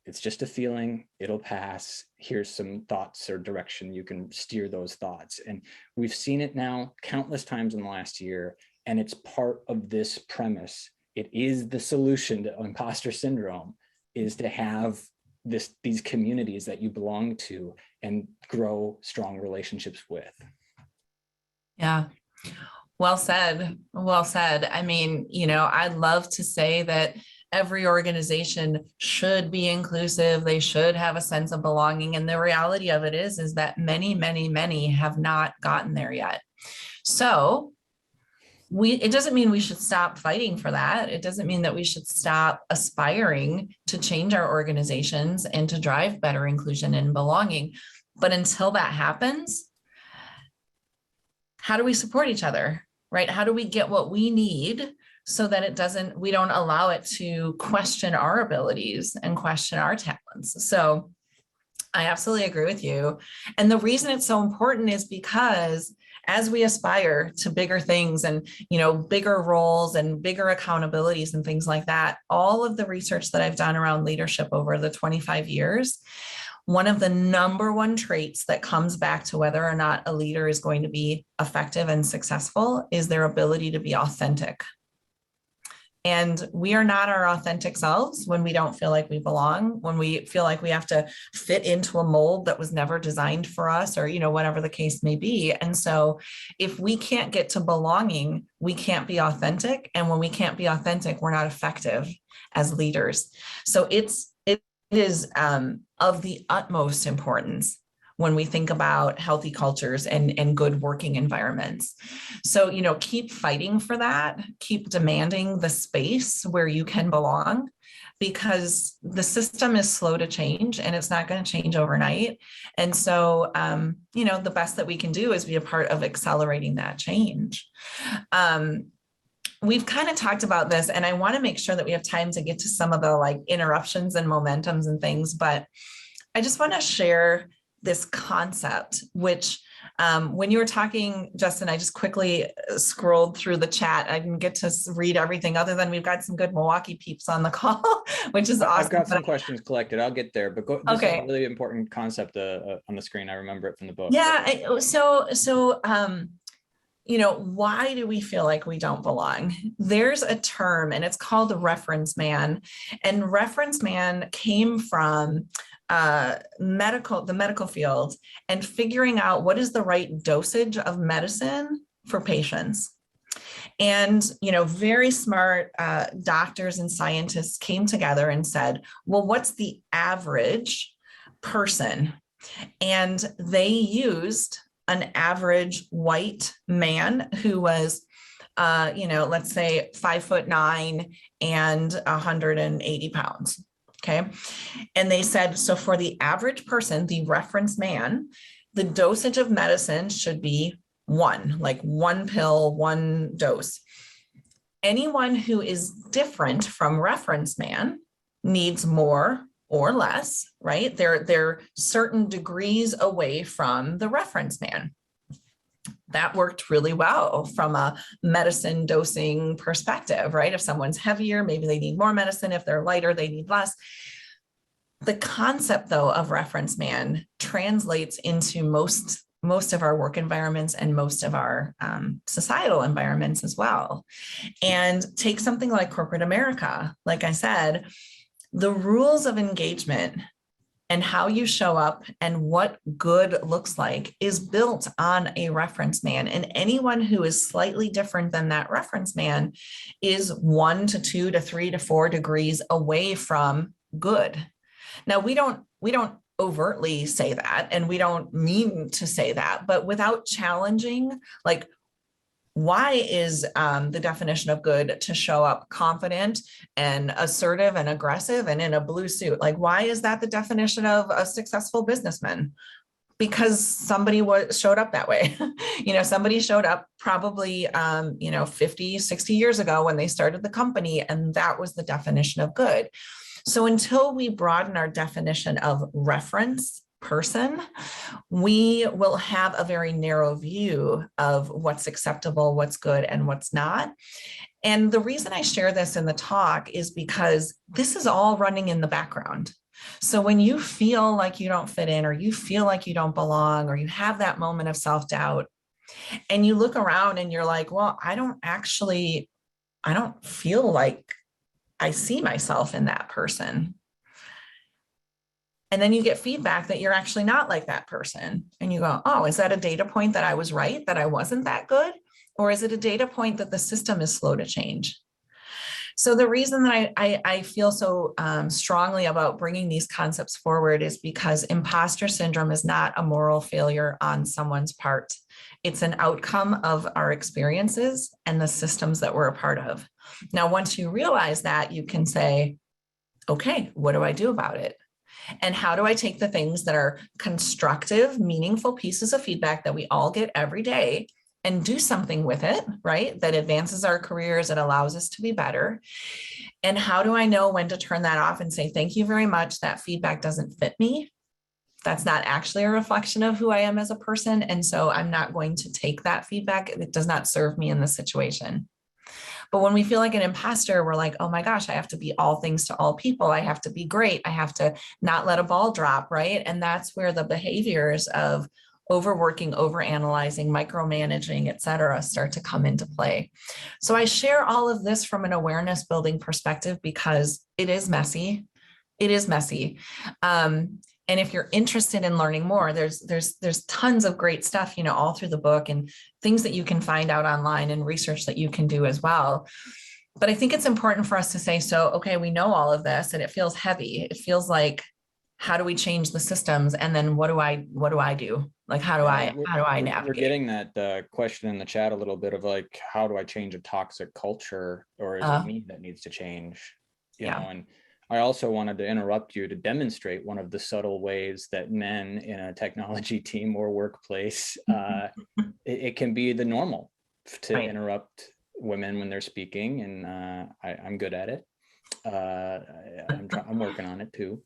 It's just a feeling, it'll pass. Here's some thoughts or direction. You can steer those thoughts. And we've seen it now countless times in the last year, and it's part of this premise it is the solution to imposter syndrome, is to have these communities that you belong to and grow strong relationships with. Yeah. Well said. Well said. I mean, I'd love to say that every organization should be inclusive. They should have a sense of belonging. And the reality of it is that many, many, many have not gotten there yet. So it doesn't mean we should stop fighting for that. It doesn't mean that we should stop aspiring to change our organizations and to drive better inclusion and belonging. But until that happens, how do we support each other, right? How do we get what we need so that we don't allow it to question our abilities and question our talents? So I absolutely agree with you. And the reason it's so important is because as we aspire to bigger things and, bigger roles and bigger accountabilities and things like that, all of the research that I've done around leadership over the 25 years, one of the number one traits that comes back to whether or not a leader is going to be effective and successful is their ability to be authentic. And we are not our authentic selves when we don't feel like we belong, when we feel like we have to fit into a mold that was never designed for us, or, whatever the case may be. And so if we can't get to belonging, we can't be authentic. And when we can't be authentic, we're not effective as leaders. So it is of the utmost importance when we think about healthy cultures and good working environments. So, keep fighting for that, keep demanding the space where you can belong, because the system is slow to change and it's not going to change overnight. And so, the best that we can do is be a part of accelerating that change. We've kind of talked about this, and I want to make sure that we have time to get to some of the interruptions and momentums and things, but I just want to share this concept, which when you were talking, Justin, I just quickly scrolled through the chat. I didn't get to read everything other than we've got some good Milwaukee peeps on the call, which is awesome. I've got some questions collected. I'll get there, but this okay. is a really important concept on the screen. I remember it from the book. Yeah. Why do we feel like we don't belong? There's a term and it's called the reference man. And reference man came from the medical field and figuring out what is the right dosage of medicine for patients. And, very smart doctors and scientists came together and said, well, what's the average person? And they used an average white man who was, let's say 5'9" and 180 pounds. Okay. And they said, so for the average person, the reference man, the dosage of medicine should be one pill, one dose. Anyone who is different from reference man needs more or less, right? They're certain degrees away from the reference man. That worked really well from a medicine dosing perspective, right? If someone's heavier, maybe they need more medicine. If they're lighter, they need less. The concept, though, of reference man translates into most of our work environments and most of our societal environments as well. And take something like corporate America. Like I said, the rules of engagement and how you show up and what good looks like is built on a reference man. And anyone who is slightly different than that reference man is 1 to 2 to 3 to 4 degrees away from good. Now, we don't overtly say that, and we don't mean to say that, but without challenging, why is the definition of good to show up confident and assertive and aggressive and in a blue suit? Why is that the definition of a successful businessman? Because somebody showed up that way. Somebody showed up probably, 50, 60 years ago when they started the company, and that was the definition of good. So until we broaden our definition of reference person, we will have a very narrow view of what's acceptable, what's good, and what's not. And the reason I share this in the talk is because this is all running in the background. So when you feel like you don't fit in, or you feel like you don't belong, or you have that moment of self-doubt, and you look around and you're like, well, I don't actually I don't feel like I see myself in that person. And then you get feedback that you're actually not like that person. And you go, oh, is that a data point that I was right, that I wasn't that good? Or is it a data point that the system is slow to change? So the reason that I feel so strongly about bringing these concepts forward is because imposter syndrome is not a moral failure on someone's part. It's an outcome of our experiences and the systems that we're a part of. Now, once you realize that, you can say, okay, what do I do about it? And how do I take the things that are constructive, meaningful pieces of feedback that we all get every day and do something with it, right? That advances our careers, it allows us to be better. And how do I know when to turn that off and say, thank you very much, that feedback doesn't fit me. That's not actually a reflection of who I am as a person. And so I'm not going to take that feedback. It does not serve me in this situation. But when we feel like an imposter, we're like, oh my gosh, I have to be all things to all people. I have to be great. I have to not let a ball drop, right? And that's where the behaviors of overworking, overanalyzing, micromanaging, et cetera, start to come into play. So I share all of this from an awareness building perspective because it is messy. It is messy. And if you're interested in learning more, there's tons of great stuff, you know, all through the book and things that you can find out online and research that you can do as well. But I think it's important for us to say, so, okay, we know all of this and it feels heavy. It feels like, how do we change the systems? And then what do I do? Like, how do I We're navigate? getting that question in the chat a little bit of like, how do I change a toxic culture, or is it me that needs to change? You Yeah. know, and I also wanted to interrupt you to demonstrate one of the subtle ways that men in a technology team or workplace, it can be the normal to Right. interrupt women when they're speaking, and I'm good at it. I'm working on it too.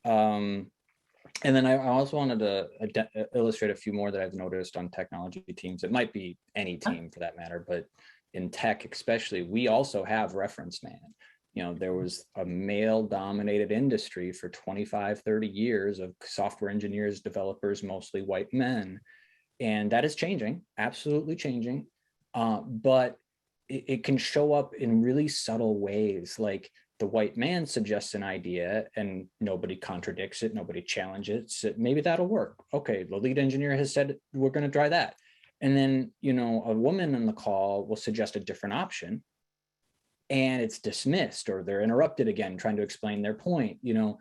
And then I also wanted to illustrate a few more that I've noticed on technology teams. It might be any team for that matter, but in tech especially, we also have reference man. You know, there was a male dominated industry for 25, 30 years of software engineers, developers, mostly white men. And that is changing, absolutely changing. But it can show up in really subtle ways, like the white man suggests an idea and nobody contradicts it, nobody challenges it. Maybe that'll work. Okay, the lead engineer has said we're going to try that. And then, you know, a woman in the call will suggest a different option and it's dismissed, or they're interrupted again trying to explain their point. You know,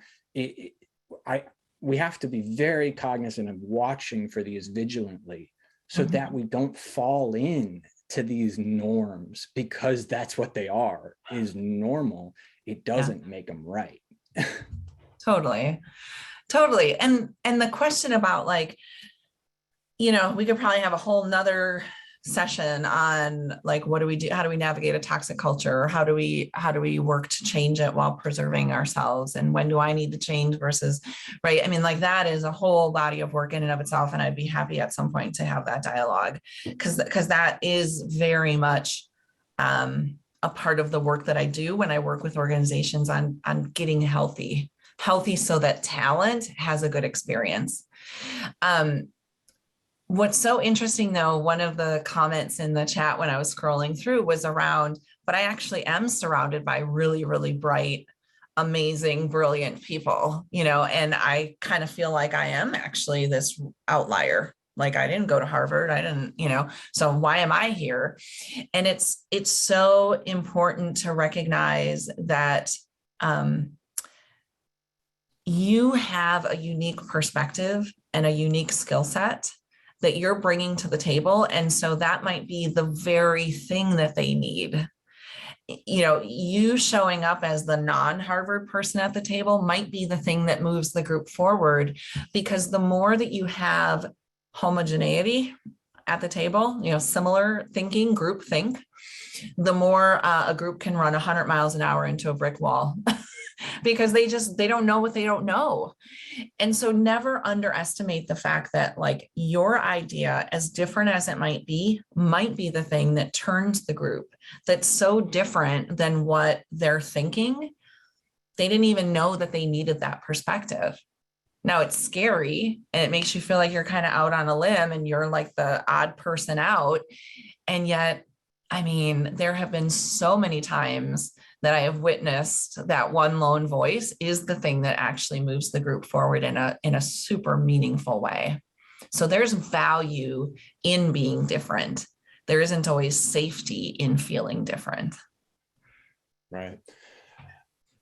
we have to be very cognizant of watching for these vigilantly so that we don't fall in to these norms, because that's what they are, is normal. It doesn't make them right. Totally. Totally. And the question about, like, you know, we could probably have a whole nother session on, like, what do we do? How do we navigate a toxic culture? How do we work to change it while preserving ourselves? And when do I need to change versus, right? I mean, like, that is a whole body of work in and of itself. And I'd be happy at some point to have that dialogue, because that is very much a part of the work that I do when I work with organizations on getting healthy so that talent has a good experience. What's so interesting, though, one of the comments in the chat when I was scrolling through was around, but I actually am surrounded by really, really bright, amazing, brilliant people, you know, and I kind of feel like I am actually this outlier. Like, I didn't go to Harvard, I didn't, you know, so why am I here? And it's so important to recognize that you have a unique perspective and a unique skill set that you're bringing to the table. And so that might be the very thing that they need. You know, you showing up as the non-Harvard person at the table might be the thing that moves the group forward, because the more that you have homogeneity at the table, you know, similar thinking, group think, the more a group can run 100 miles an hour into a brick wall because they don't know what they don't know. And so never underestimate the fact that, like, your idea, as different as it might be the thing that turns the group, that's so different than what they're thinking. They didn't even know that they needed that perspective. Now, it's scary and it makes you feel like you're kind of out on a limb and you're like the odd person out. And yet I mean, there have been so many times that I have witnessed that one lone voice is the thing that actually moves the group forward in a super meaningful way. So there's value in being different. There isn't always safety in feeling different. Right.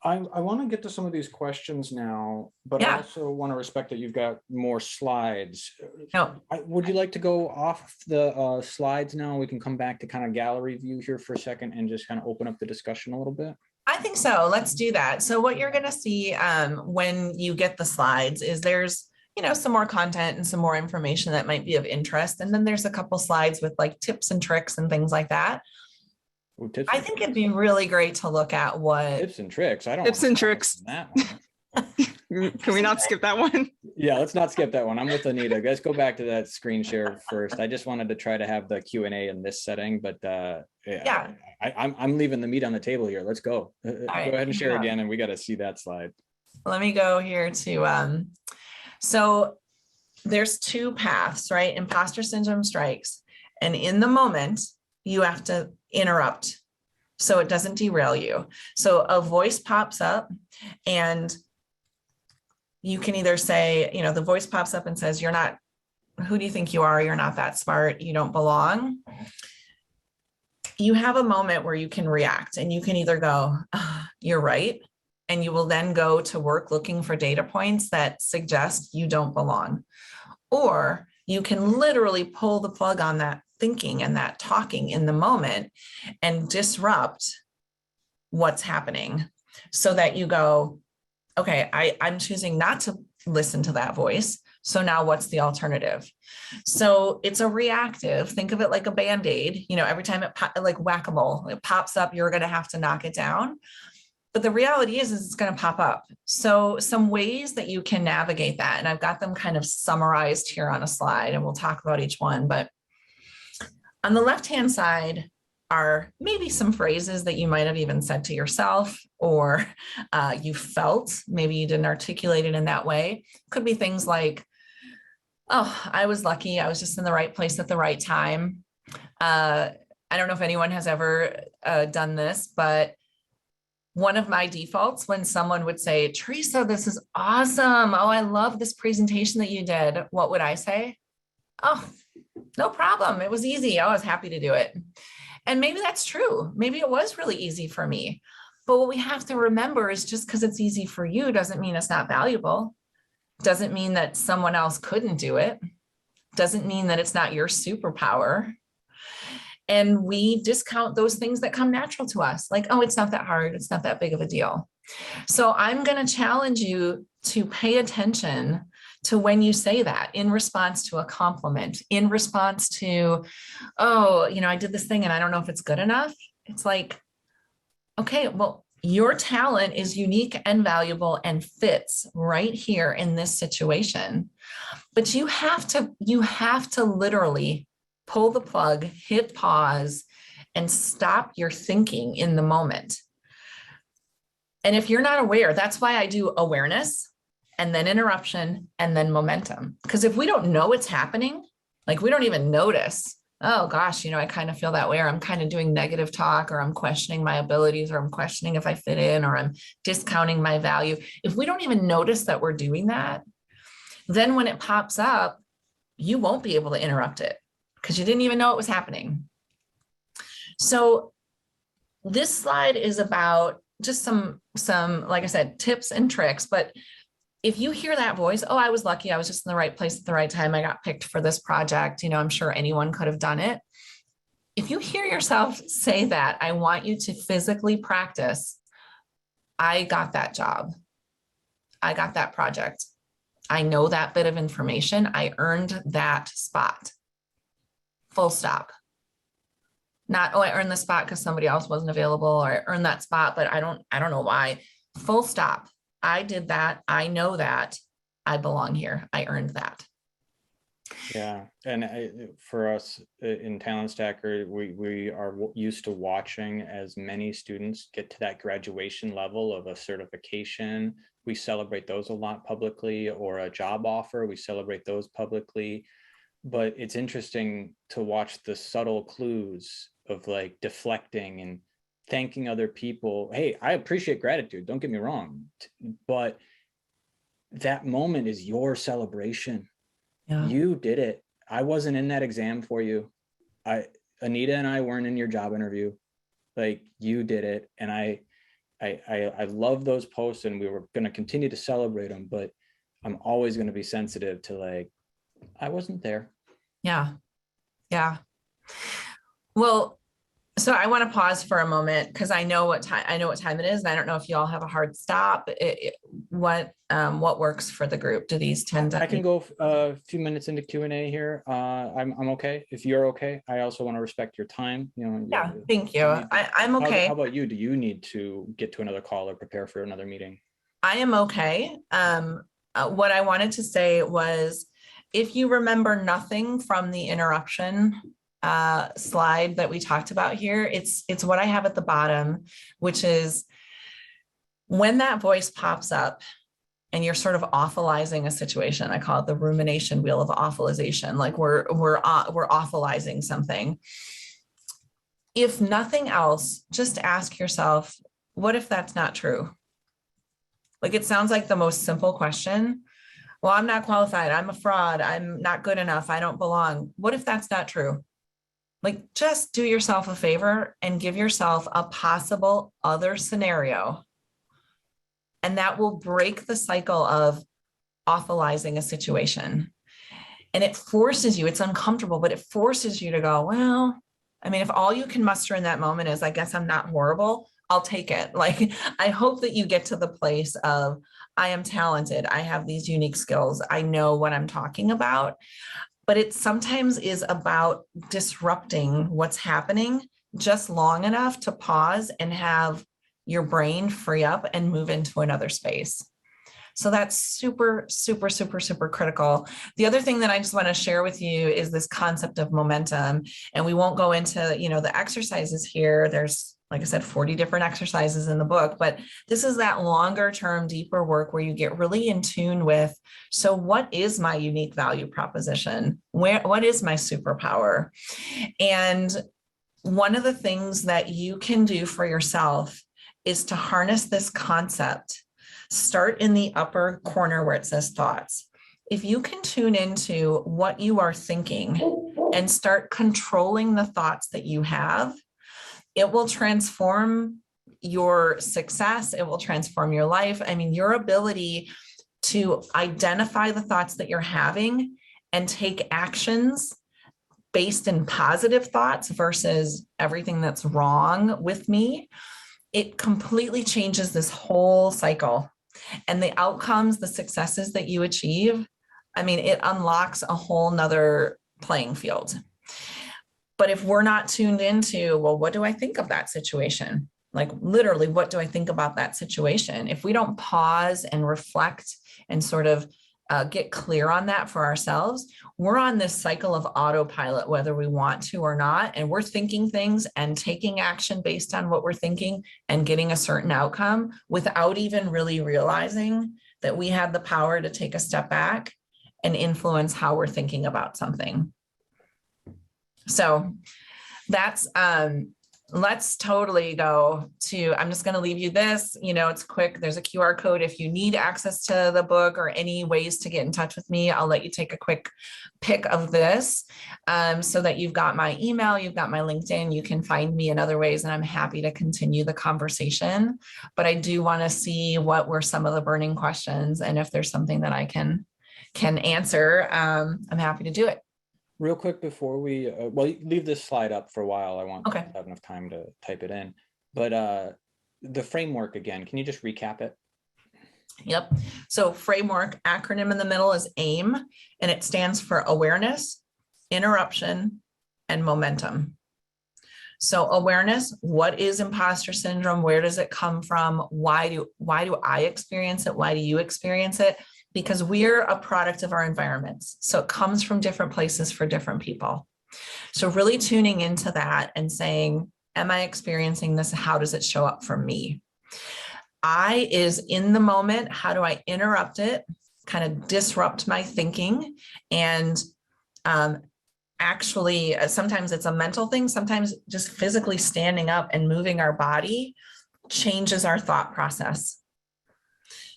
I want to get to some of these questions now, but I Yeah. also want to respect that you've got more slides. No, Would you like to go off the slides now? We can come back to kind of gallery view here for a second and just kind of open up the discussion a little bit. I think so. Let's do that. So what you're going to see when you get the slides is there's, some more content and some more information that might be of interest. And then there's a couple slides with like tips and tricks and things like that. Ooh, tips I and think tricks. it'd be really great to look at what Tips and tricks. I don't Tips want and to comment tricks. on that one. Can we not skip that one? Yeah, let's not skip that one. I'm with Anita. Let's go back to that screen share first. I just wanted to try to have the Q&A in this setting, but Yeah. I'm leaving the meat on the table here. Let's go. Go right, ahead and share yeah. again, and we got to see that slide. Let me go here to so there's two paths, right? Imposter syndrome strikes. And in the moment, you have to interrupt so it doesn't derail you. So a voice pops up and you can either say, the voice pops up and says, who do you think you are? You're not that smart. You don't belong. You have a moment where you can react and you can either go, you're right. And you will then go to work looking for data points that suggest you don't belong. Or you can literally pull the plug on that thinking and that talking in the moment and disrupt what's happening so that you go, okay, I'm choosing not to listen to that voice. So now what's the alternative? So it's a reactive, think of it like a Band-Aid, every time like whack-a-mole, it pops up, you're going to have to knock it down. But the reality is it's going to pop up. So some ways that you can navigate that, and I've got them kind of summarized here on a slide, and we'll talk about each one. But on the left-hand side are maybe some phrases that you might have even said to yourself, or you felt, maybe you didn't articulate it in that way. Could be things like, oh, I was lucky. I was just in the right place at the right time. I don't know if anyone has ever done this, but one of my defaults when someone would say, Teresa, this is awesome. Oh, I love this presentation that you did. What would I say? Oh, no problem. It was easy. I was happy to do it. And maybe that's true. Maybe it was really easy for me. But what we have to remember is just because it's easy for you doesn't mean it's not valuable. Doesn't mean that someone else couldn't do it. Doesn't mean that it's not your superpower. And we discount those things that come natural to us. Like, oh, it's not that hard. It's not that big of a deal. So I'm going to challenge you to pay attention to when you say that in response to a compliment, in response to, oh, I did this thing and I don't know if it's good enough. It's like, okay, well, your talent is unique and valuable and fits right here in this situation. But you have to literally pull the plug, hit pause, and stop your thinking in the moment. And if you're not aware, that's why I do awareness and then interruption and then momentum. Because if we don't know what's happening, like we don't even notice, oh gosh, I kind of feel that way, or I'm kind of doing negative talk, or I'm questioning my abilities, or I'm questioning if I fit in, or I'm discounting my value. If we don't even notice that we're doing that, then when it pops up, you won't be able to interrupt it because you didn't even know it was happening. So this slide is about just some, like I said, tips and tricks. But if you hear that voice, oh, I was lucky. I was just in the right place at the right time. I got picked for this project. I'm sure anyone could have done it. If you hear yourself say that, I want you to physically practice. I got that job. I got that project. I know that bit of information. I earned that spot. Full stop. Not, oh, I earned the spot because somebody else wasn't available, or I earned that spot, but I don't know why. Full stop. I did that. I know that. I belong here. I earned that. Yeah, and for us in Talent Stacker, we are used to watching as many students get to that graduation level of a certification. We celebrate those a lot publicly, or a job offer. We celebrate those publicly. But it's interesting to watch the subtle clues of like deflecting and thanking other people. Hey, I appreciate gratitude, don't get me wrong, but that moment is your celebration. Yeah. You did it. I wasn't in that exam for you. Anita and I weren't in your job interview. Like, you did it. And I love those posts, and we were going to continue to celebrate them, but I'm always going to be sensitive to like, I wasn't there. Yeah. Yeah. Well, so I want to pause for a moment because I know what time it is, and I don't know if you all have a hard stop. What works for the group? Do these tend to? I can go a few minutes into Q&A here. I'm okay if you're okay. I also want to respect your time. You know. Yeah, thank you. I'm okay. How about you? Do you need to get to another call or prepare for another meeting? I am okay. What I wanted to say was, if you remember nothing from the interruption slide that we talked about here, it's what I have at the bottom, which is when that voice pops up and you're sort of awfulizing a situation. I call it the rumination wheel of awfulization. Like we're awfulizing something. If nothing else, just ask yourself, what if that's not true? Like, it sounds like the most simple question. Well, I'm not qualified. I'm a fraud. I'm not good enough. I don't belong. What if that's not true? Like, just do yourself a favor and give yourself a possible other scenario. And that will break the cycle of awfulizing a situation. And it forces you, it's uncomfortable, but it forces you to go, well, I mean, if all you can muster in that moment is, I guess I'm not horrible, I'll take it. Like, I hope that you get to the place of, I am talented. I have these unique skills. I know what I'm talking about. But it sometimes is about disrupting what's happening just long enough to pause and have your brain free up and move into another space. So that's super, super, super, super critical. The other thing that I just want to share with you is this concept of momentum. And we won't go into, the exercises here. There's, like I said, 40 different exercises in the book, but this is that longer term, deeper work where you get really in tune with, so what is my unique value proposition? What is my superpower? And one of the things that you can do for yourself is to harness this concept. Start in the upper corner where it says thoughts. If you can tune into what you are thinking and start controlling the thoughts that you have, it will transform your success. It will transform your life. I mean, your ability to identify the thoughts that you're having and take actions based in positive thoughts versus everything that's wrong with me, it completely changes this whole cycle. And the outcomes, the successes that you achieve, I mean, it unlocks a whole nother playing field. But if we're not tuned into, well, what do I think of that situation? Like, literally, what do I think about that situation? If we don't pause and reflect and sort of get clear on that for ourselves, we're on this cycle of autopilot, whether we want to or not. And we're thinking things and taking action based on what we're thinking and getting a certain outcome without even really realizing that we have the power to take a step back and influence how we're thinking about something. So that's, let's totally go to, I'm just going to leave you this, it's quick. There's a QR code. If you need access to the book or any ways to get in touch with me, I'll let you take a quick pic of this so that you've got my email, you've got my LinkedIn, you can find me in other ways, and I'm happy to continue the conversation. But I do want to see what were some of the burning questions. And if there's something that I can answer, I'm happy to do it. Real quick before we, leave this slide up for a while. I want to Okay. have enough time to type it in. But the framework again, can you just recap it? Yep. So framework, acronym in the middle is AIM, and it stands for awareness, interruption, and momentum. So awareness, what is imposter syndrome? Where does it come from? Why do I experience it? Why do you experience it? Because we're a product of our environments. So it comes from different places for different people. So really tuning into that and saying, am I experiencing this? How does it show up for me? I is in the moment. How do I interrupt it? Kind of disrupt my thinking and actually, sometimes it's a mental thing, sometimes just physically standing up and moving our body changes our thought process.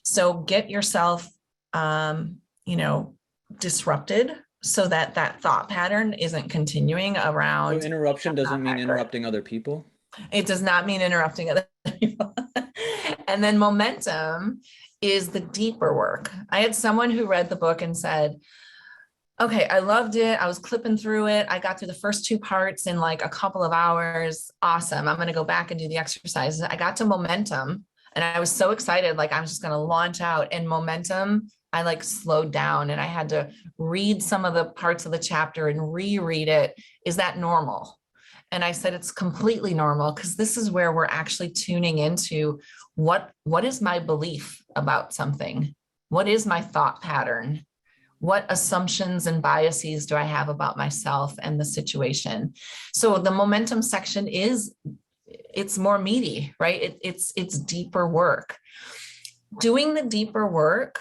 So get yourself, you know, disrupted so that that thought pattern isn't continuing So around, interruption I'm not doesn't mean that good. interrupting other people. It does not mean interrupting other people. And then momentum is the deeper work. I had someone who read the book and said, okay, I loved it. I was clipping through it. I got through the first two parts in like a couple of hours. Awesome. I'm going to go back and do the exercises. I got to momentum and I was so excited. Like I'm just going to launch out, and momentum, I like slowed down and I had to read some of the parts of the chapter and reread it. Is that normal? And I said, it's completely normal, because this is where we're actually tuning into what is my belief about something? What is my thought pattern? What assumptions and biases do I have about myself and the situation? So the momentum section it's more meaty, right? It's deeper work. Doing the deeper work,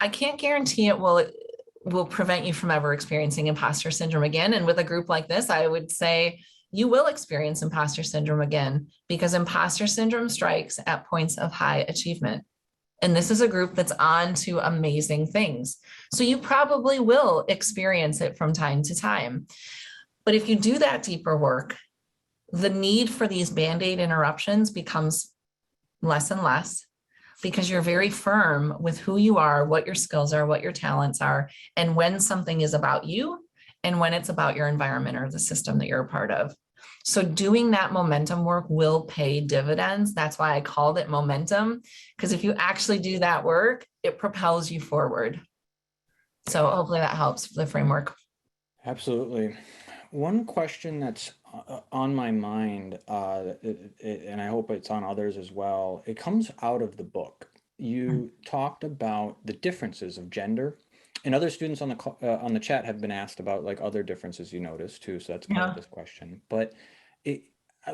I can't guarantee it will prevent you from ever experiencing imposter syndrome again. And with a group like this, I would say you will experience imposter syndrome again, because imposter syndrome strikes at points of high achievement. And this is a group that's on to amazing things. So you probably will experience it from time to time. But if you do that deeper work, the need for these Band-Aid interruptions becomes less and less, because you're very firm with who you are, what your skills are, what your talents are, and when something is about you and when it's about your environment or the system that you're a part of. So doing that momentum work will pay dividends. That's why I called it momentum, because if you actually do that work, it propels you forward. So hopefully that helps the framework. Absolutely. One question that's on my mind, and I hope it's on others as well, it comes out of the book. You talked about the differences of gender, and other students on the chat have been asked about like other differences you noticed too, so that's part of Yeah. this question. But it,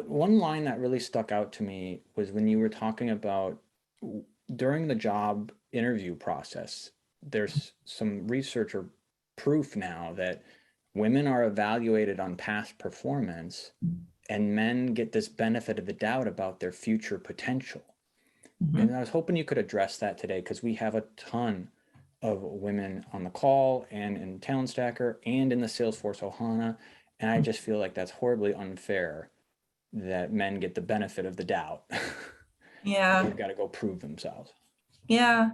one line that really stuck out to me was when you were talking about during the job interview process, there's some research or proof now that women are evaluated on past performance and men get this benefit of the doubt about their future potential. And Mhm. I was hoping you could address that today, because we have a ton of women on the call and in Talent Stacker and in the Salesforce Ohana. And I just feel like that's horribly unfair that men get the benefit of the doubt. Yeah. They've got to go prove themselves. Yeah.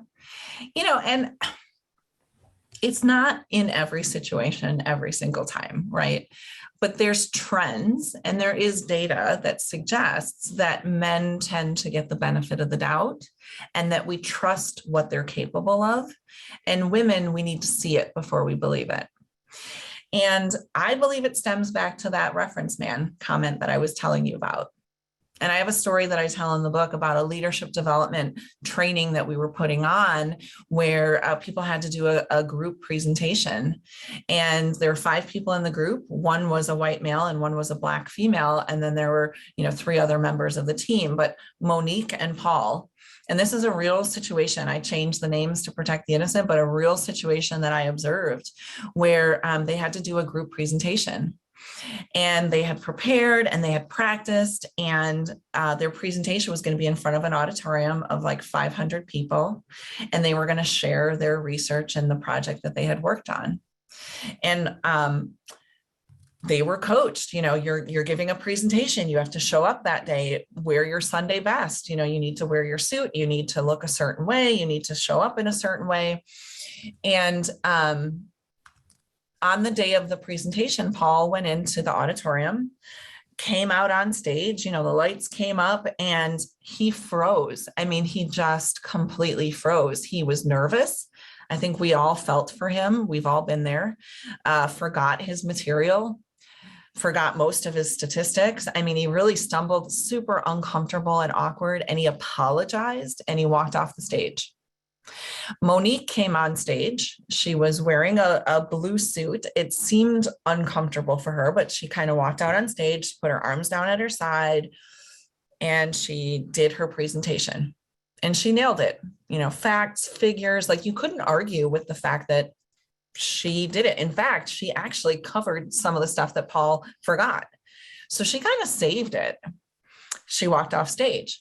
And it's not in every situation every single time, right? But there's trends and there is data that suggests that men tend to get the benefit of the doubt and that we trust what they're capable of. And women, we need to see it before we believe it. And I believe it stems back to that reference man comment that I was telling you about. And I have a story that I tell in the book about a leadership development training that we were putting on, where people had to do a group presentation. And there were 5 people in the group. One was a white male and one was a Black female. And then there were, 3 other members of the team, but Monique and Paul. And this is a real situation. I changed the names to protect the innocent, but a real situation that I observed where they had to do a group presentation. And they had prepared and they had practiced, and their presentation was going to be in front of an auditorium of like 500 people, and they were going to share their research and the project that they had worked on. And they were coached. You're giving a presentation, you have to show up that day, wear your Sunday best. You need to wear your suit, you need to look a certain way, you need to show up in a certain way. And on the day of the presentation, Paul went into the auditorium, came out on stage, the lights came up, and he froze. I mean, he just completely froze. He was nervous. I think we all felt for him. We've all been there. Forgot his material, forgot most of his statistics. I mean, he really stumbled, super uncomfortable and awkward, and he apologized and he walked off the stage. Monique came on stage. She was wearing a blue suit. It seemed uncomfortable for her, but she kind of walked out on stage, put her arms down at her side, and she did her presentation. And she nailed it. Facts, figures, like you couldn't argue with the fact that she did it. In fact, she actually covered some of the stuff that Paul forgot. So she kind of saved it. She walked off stage.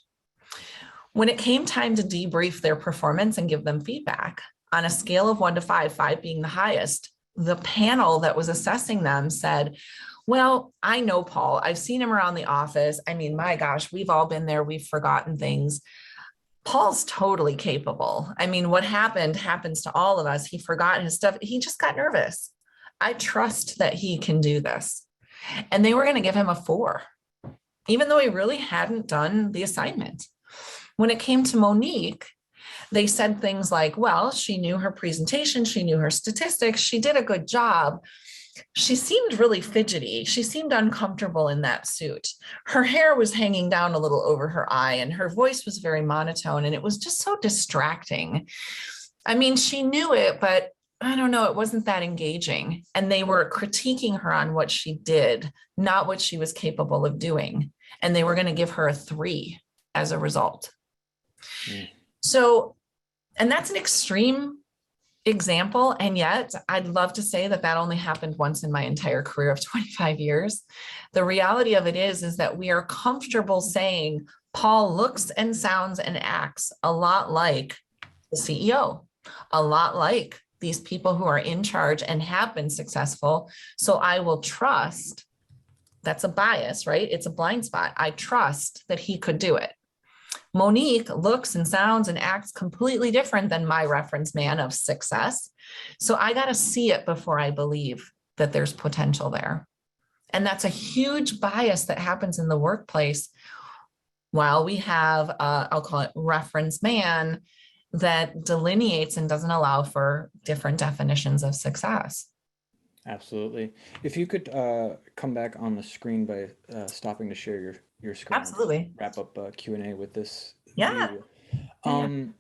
When it came time to debrief their performance and give them feedback on a scale of 1 to 5, 5 being the highest, the panel that was assessing them said, well, I know Paul. I've seen him around the office. I mean, my gosh, we've all been there. We've forgotten things. Paul's totally capable. I mean, what happened happens to all of us. He forgot his stuff. He just got nervous. I trust that he can do this. And they were going to give him a 4, even though he really hadn't done the assignment. When it came to Monique, they said things like, well, she knew her presentation, she knew her statistics, she did a good job. She seemed really fidgety. She seemed uncomfortable in that suit. Her hair was hanging down a little over her eye, and her voice was very monotone, and it was just so distracting. I mean, she knew it, but I don't know, it wasn't that engaging. And they were critiquing her on what she did, not what she was capable of doing. And they were going to give her a 3 as a result. So, and that's an extreme example. And yet I'd love to say that that only happened once in my entire career of 25 years. The reality of it is that we are comfortable saying Paul looks and sounds and acts a lot like the CEO, a lot like these people who are in charge and have been successful. So I will trust, that's a bias, right? It's a blind spot. I trust that he could do it. Monique looks and sounds and acts completely different than my reference man of success. So I got to see it before I believe that there's potential there. And that's a huge bias that happens in the workplace while we have, I'll call it reference man, that delineates and doesn't allow for different definitions of success. Absolutely. If you could come back on the screen by stopping to share your screen. Absolutely. Wrap up Q&A with this. Yeah. Video.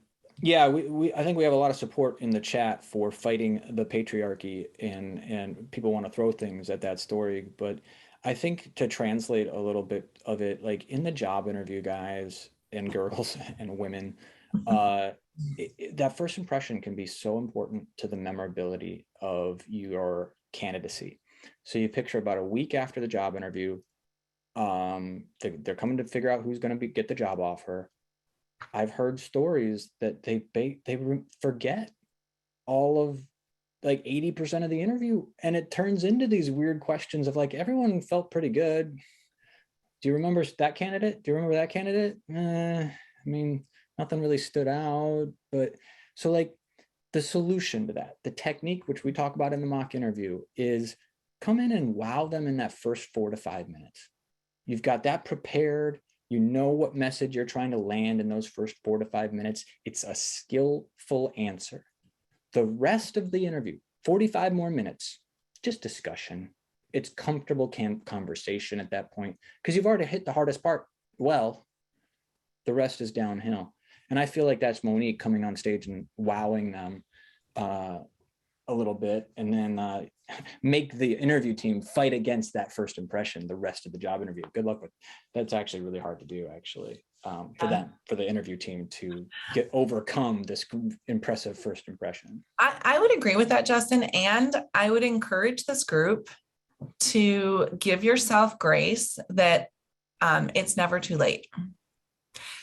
Yeah, I think we have a lot of support in the chat for fighting the patriarchy, and people want to throw things at that story. But I think to translate a little bit of it, like in the job interview, guys and girls and women, that first impression can be so important to the memorability of your candidacy. So you picture about a week after the job interview, they're coming to figure out who's going to get the job offer. I've heard stories that they forget all of like 80% of the interview, and it turns into these weird questions of like, everyone felt pretty good. Do you remember that candidate? Do you remember that candidate? I mean, nothing really stood out. But so like the solution to that, the technique, which we talk about in the mock interview, is come in and wow them in that first 4 to 5 minutes. You've got that prepared. You know what message you're trying to land in those first 4 to 5 minutes. It's a skillful answer. The rest of the interview, 45 more minutes, just discussion. It's comfortable conversation at that point, because you've already hit the hardest part. Well, the rest is downhill. And I feel like that's Monique coming on stage and wowing them a little bit, and then make the interview team fight against that first impression the rest of the job interview. Good luck with that's actually really hard to do, actually, for the interview team to overcome this impressive first impression. I would agree with that, Justin. And I would encourage this group to give yourself grace that it's never too late.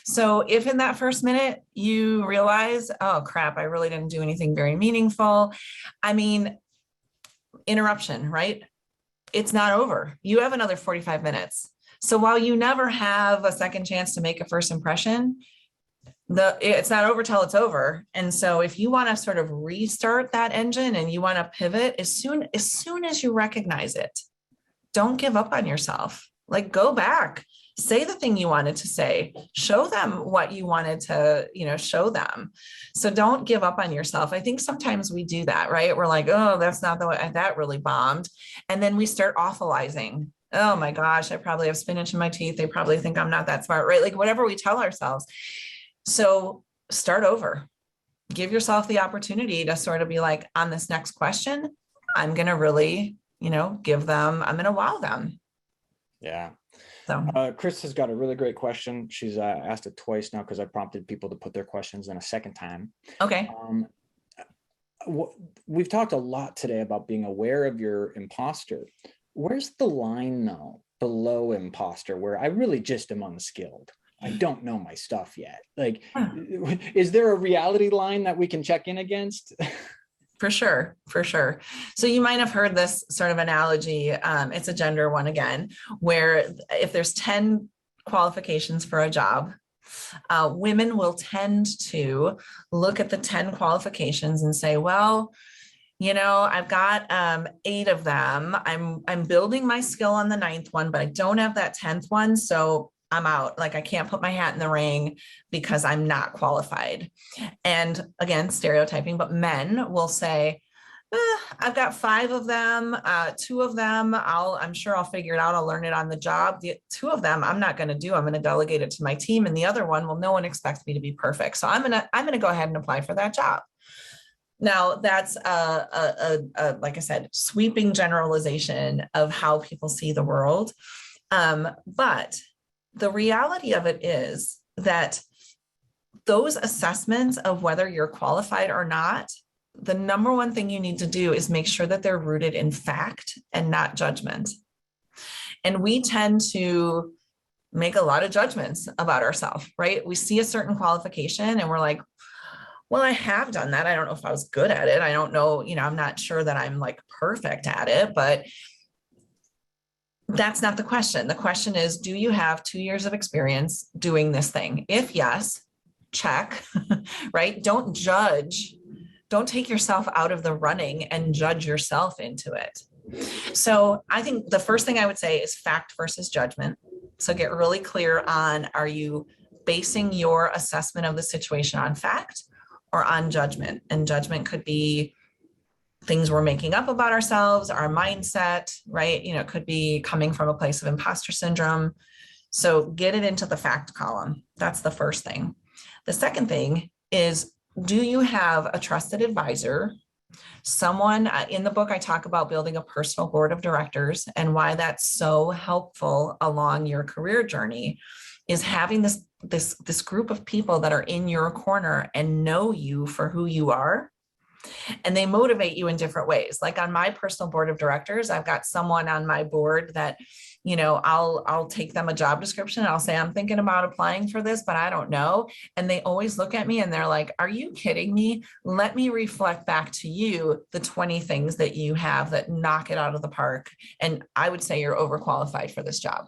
So if in that first minute you realize, oh crap, I really didn't do anything very meaningful. I mean, interruption, right? It's not over. You have another 45 minutes. So while you never have a second chance to make a first impression, it's not over till it's over. And so if you want to sort of restart that engine and you want to pivot as soon as you recognize it, don't give up on yourself. Like, go back, say the thing you wanted to say, show them what you wanted to, show them. So don't give up on yourself. I think sometimes we do that, right? We're like, oh, that's not the way, that really bombed. And then we start awfulizing. Oh my gosh, I probably have spinach in my teeth. They probably think I'm not that smart, right? Like whatever we tell ourselves. So start over. Give yourself the opportunity to sort of be like, on this next question, I'm going to really, I'm going to wow them. Yeah. So Chris has got a really great question. She's asked it twice now because I prompted people to put their questions in a second time. Okay. we've talked a lot today about being aware of your imposter. Where's the line though below imposter where I really just am unskilled? I don't know my stuff yet. Like, is there a reality line that we can check in against? For sure, for sure. So you might have heard this sort of analogy. It's a gender one again, where if there's 10 qualifications for a job, women will tend to look at the 10 qualifications and say, well, I've got 8 of them. I'm building my skill on the 9th one, but I don't have that 10th one. So I'm out. Like I can't put my hat in the ring because I'm not qualified. And again, stereotyping, but men will say, I've got 5 of them, 2 of them, I'm sure I'll figure it out. I'll learn it on the job. The 2 of them, I'm not going to do. I'm going to delegate it to my team. And the other one, well, no one expects me to be perfect. So I'm going to go ahead and apply for that job. Now that's like I said, sweeping generalization of how people see the world. But the reality of it is that those assessments of whether you're qualified or not, the number one thing you need to do is make sure that they're rooted in fact and not judgment. And we tend to make a lot of judgments about ourselves, right? We see a certain qualification and we're like, well, I have done that. I don't know if I was good at it. I don't know, I'm not sure that I'm like perfect at it, but that's not the question. The question is, do you have 2 years of experience doing this thing? If yes, check, right? Don't judge. Don't take yourself out of the running and judge yourself into it. So I think the first thing I would say is fact versus judgment. So get really clear on, are you basing your assessment of the situation on fact or on judgment? And judgment could be things we're making up about ourselves, our mindset, right? It could be coming from a place of imposter syndrome. So get it into the fact column. That's the first thing. The second thing is, do you have a trusted advisor? Someone in the book, I talk about building a personal board of directors and why that's so helpful along your career journey is having this group of people that are in your corner and know you for who you are. And they motivate you in different ways. Like on my personal board of directors, I've got someone on my board that, I'll take them a job description. I'll say, I'm thinking about applying for this, but I don't know. And they always look at me and they're like, are you kidding me? Let me reflect back to you the 20 things that you have that knock it out of the park. And I would say you're overqualified for this job.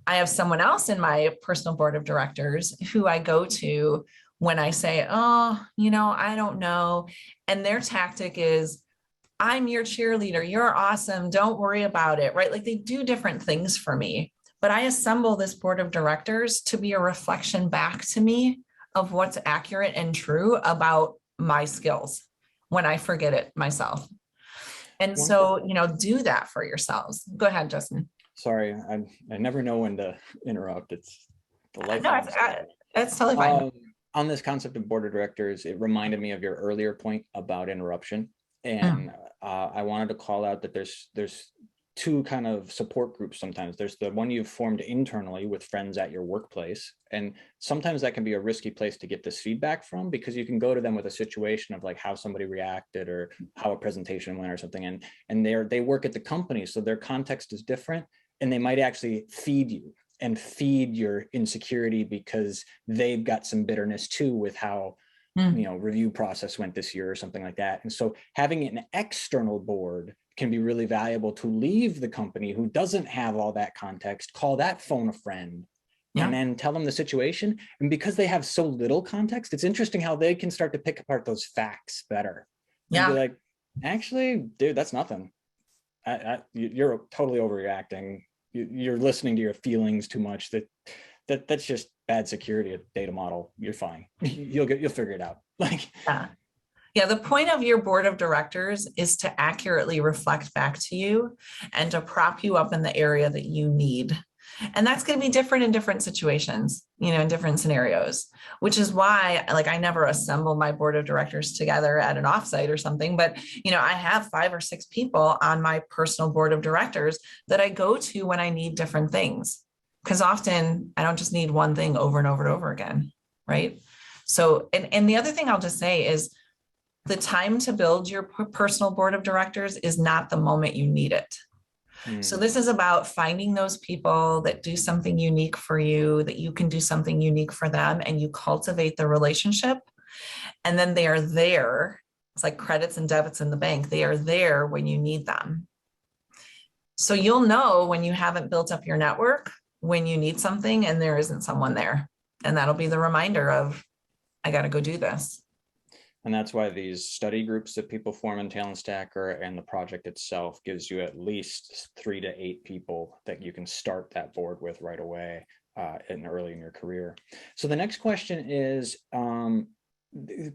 I have someone else in my personal board of directors who I go to when I say, oh, I don't know. And their tactic is, I'm your cheerleader. You're awesome. Don't worry about it, right? Like they do different things for me, but I assemble this board of directors to be a reflection back to me of what's accurate and true about my skills when I forget it myself. And so, do that for yourselves. Go ahead, Justin. Sorry, I never know when to interrupt. It's the life. No, it's totally fine. On this concept of board of directors, it reminded me of your earlier point about interruption. And I wanted to call out that there's 2 kind of support groups sometimes. There's the one you've formed internally with friends at your workplace. And sometimes that can be a risky place to get this feedback from, because you can go to them with a situation of like how somebody reacted or how a presentation went or something. And they work at the company, so their context is different. And they might actually feed you and feed your insecurity because they've got some bitterness too with how review process went this year or something like that. And so having an external board can be really valuable to leave the company who doesn't have all that context, call that phone a friend, and then tell them the situation. And because they have so little context, it's interesting how they can start to pick apart those facts better. Yeah. Be like, actually, dude, that's nothing. You're totally overreacting. You're listening to your feelings too much. That's just bad security data model. You're fine. You'll figure it out. Yeah. The point of your board of directors is to accurately reflect back to you and to prop you up in the area that you need. And that's going to be different in different situations, in different scenarios, which is why I never assemble my board of directors together at an offsite or something, but, I have 5 or 6 people on my personal board of directors that I go to when I need different things. Because often I don't just need one thing over and over and over again, right? So, and the other thing I'll just say is The time to build your personal board of directors is not the moment you need it. So Mm. this is about finding those people that do something unique for you, that you can do something unique for them, and you cultivate the relationship. And then they are there. It's like credits and debits in the bank. They are there when you need them. So you'll know when you haven't built up your network, when you need something and there isn't someone there. And that'll be the reminder of, I got to go do this. And that's why these study groups that people form in Talent Stacker and the project itself gives you at least 3 to 8 people that you can start that board with right away and early in your career. So the next question is,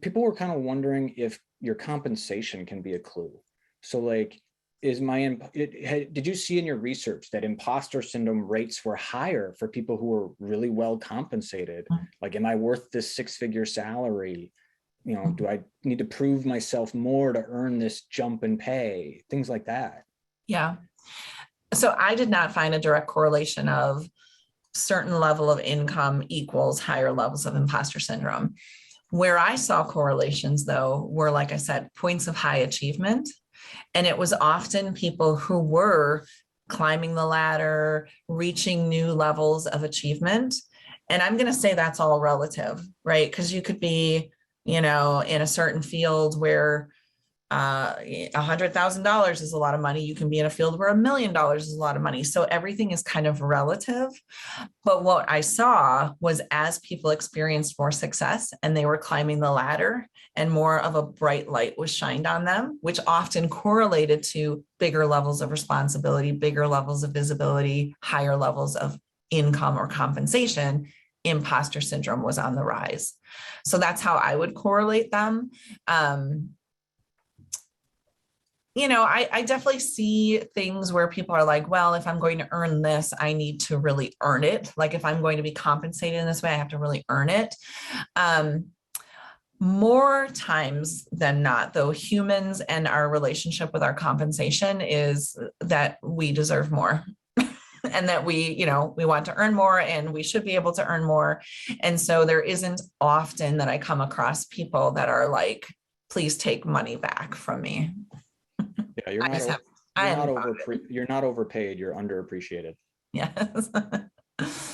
people were kind of wondering if your compensation can be a clue. So like, did you see in your research that imposter syndrome rates were higher for people who were really well compensated? Like, am I worth this 6-figure salary? You know, do I need to prove myself more to earn this jump in pay? Things like that. Yeah. So I did not find a direct correlation of certain level of income equals higher levels of imposter syndrome. Where I saw correlations, though, were, like I said, points of high achievement. And it was often people who were climbing the ladder, reaching new levels of achievement. And I'm going to say that's all relative, right? Because you could be, in a certain field where $100,000 is a lot of money. You can be in a field where $1 million is a lot of money. So everything is kind of relative. But what I saw was as people experienced more success and they were climbing the ladder and more of a bright light was shined on them, which often correlated to bigger levels of responsibility, bigger levels of visibility, higher levels of income or compensation, imposter syndrome was on the rise. So that's how I would correlate them. I definitely see things where people are like, well, if I'm going to earn this, I need to really earn it. Like if I'm going to be compensated in this way, I have to really earn it. More times than not, though, humans and our relationship with our compensation is that we deserve more. And that we want to earn more and we should be able to earn more. And so there isn't often that I come across people that are like, please take money back from me. Yeah, you're not overpaid, you're underappreciated. Yes.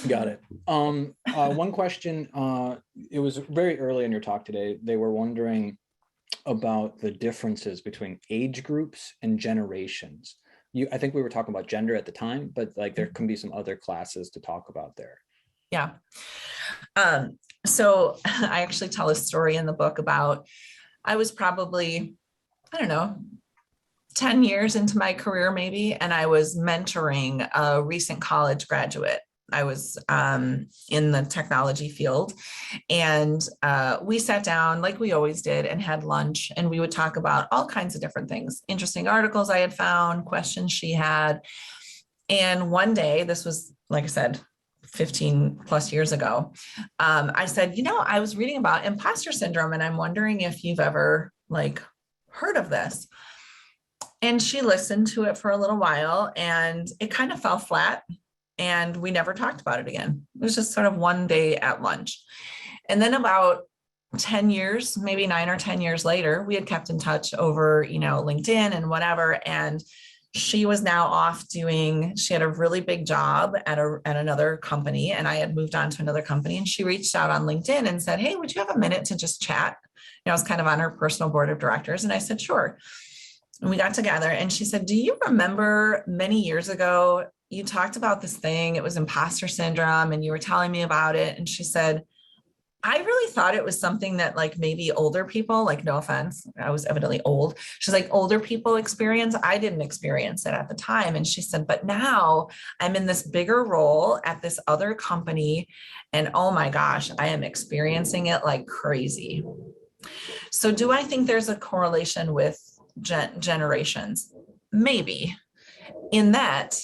Got it. One question, it was very early in your talk today. They were wondering about the differences between age groups and generations. I think we were talking about gender at the time, but like there can be some other classes to talk about there. Yeah. So I actually tell a story in the book about, I was probably, I don't know, 10 years into my career maybe, and I was mentoring a recent college graduate. I was in the technology field, and we sat down like we always did and had lunch, and we would talk about all kinds of different things, interesting articles I had found, questions she had. And one day, this was, like I said, 15 plus years ago, I said, I was reading about imposter syndrome, and I'm wondering if you've ever heard of this. And she listened to it for a little while and it kind of fell flat and we never talked about it again. It was just sort of one day at lunch. And then about 10 years, maybe 9 or 10 years later, we had kept in touch over, LinkedIn and whatever. And she was now off she had a really big job at another company, and I had moved on to another company, and she reached out on LinkedIn and said, hey, would you have a minute to just chat? I was kind of on her personal board of directors. And I said, sure. And we got together and she said, do you remember many years ago, you talked about this thing, it was imposter syndrome, and you were telling me about it. And she said, I really thought it was something that maybe older people, no offense, I was evidently old. She's like, older people experience. I didn't experience it at the time. And she said, but now I'm in this bigger role at this other company. And oh my gosh, I am experiencing it like crazy. So do I think there's a correlation with generations? Maybe, in that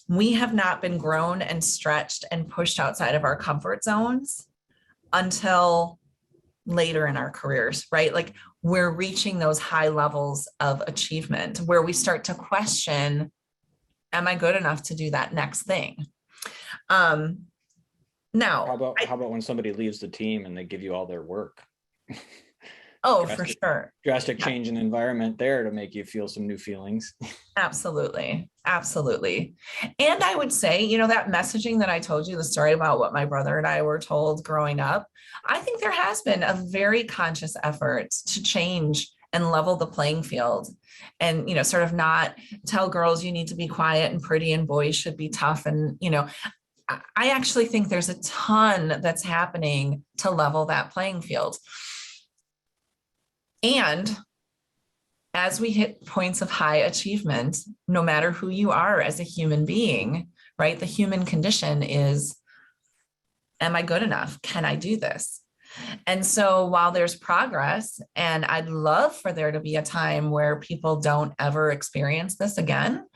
we have not been grown and stretched and pushed outside of our comfort zones until later in our careers, right? We're reaching those high levels of achievement where we start to question, am I good enough to do that next thing? Now, how about when somebody leaves the team and they give you all their work? Oh, for sure. Drastic Yeah. change in environment there to make you feel some new feelings. Absolutely. Absolutely. And I would say, that messaging that I told you, the story about what my brother and I were told growing up, I think there has been a very conscious effort to change and level the playing field and, sort of not tell girls you need to be quiet and pretty and boys should be tough. And, I actually think there's a ton that's happening to level that playing field. And as we hit points of high achievement, no matter who you are as a human being, right? The human condition is, am I good enough? Can I do this? And so while there's progress, and I'd love for there to be a time where people don't ever experience this again,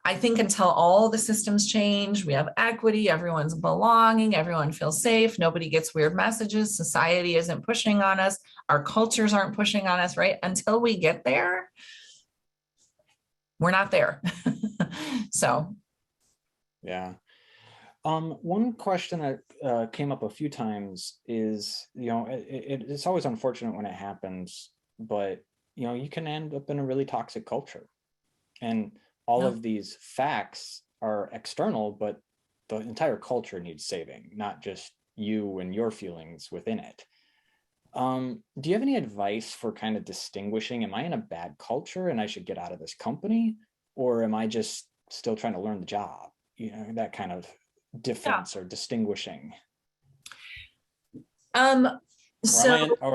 I think until all the systems change, we have equity, everyone's belonging, everyone feels safe, nobody gets weird messages, society isn't pushing on us, our cultures aren't pushing on us, right? Until we get there, we're not there. So. Yeah. One question that came up a few times is, it's always unfortunate when it happens, but, you can end up in a really toxic culture. And all of these facts are external, but the entire culture needs saving, not just you and your feelings within it. Do you have any advice for kind of distinguishing, am I in a bad culture and I should get out of this company? Or am I just still trying to learn the job? That kind of difference or distinguishing. Or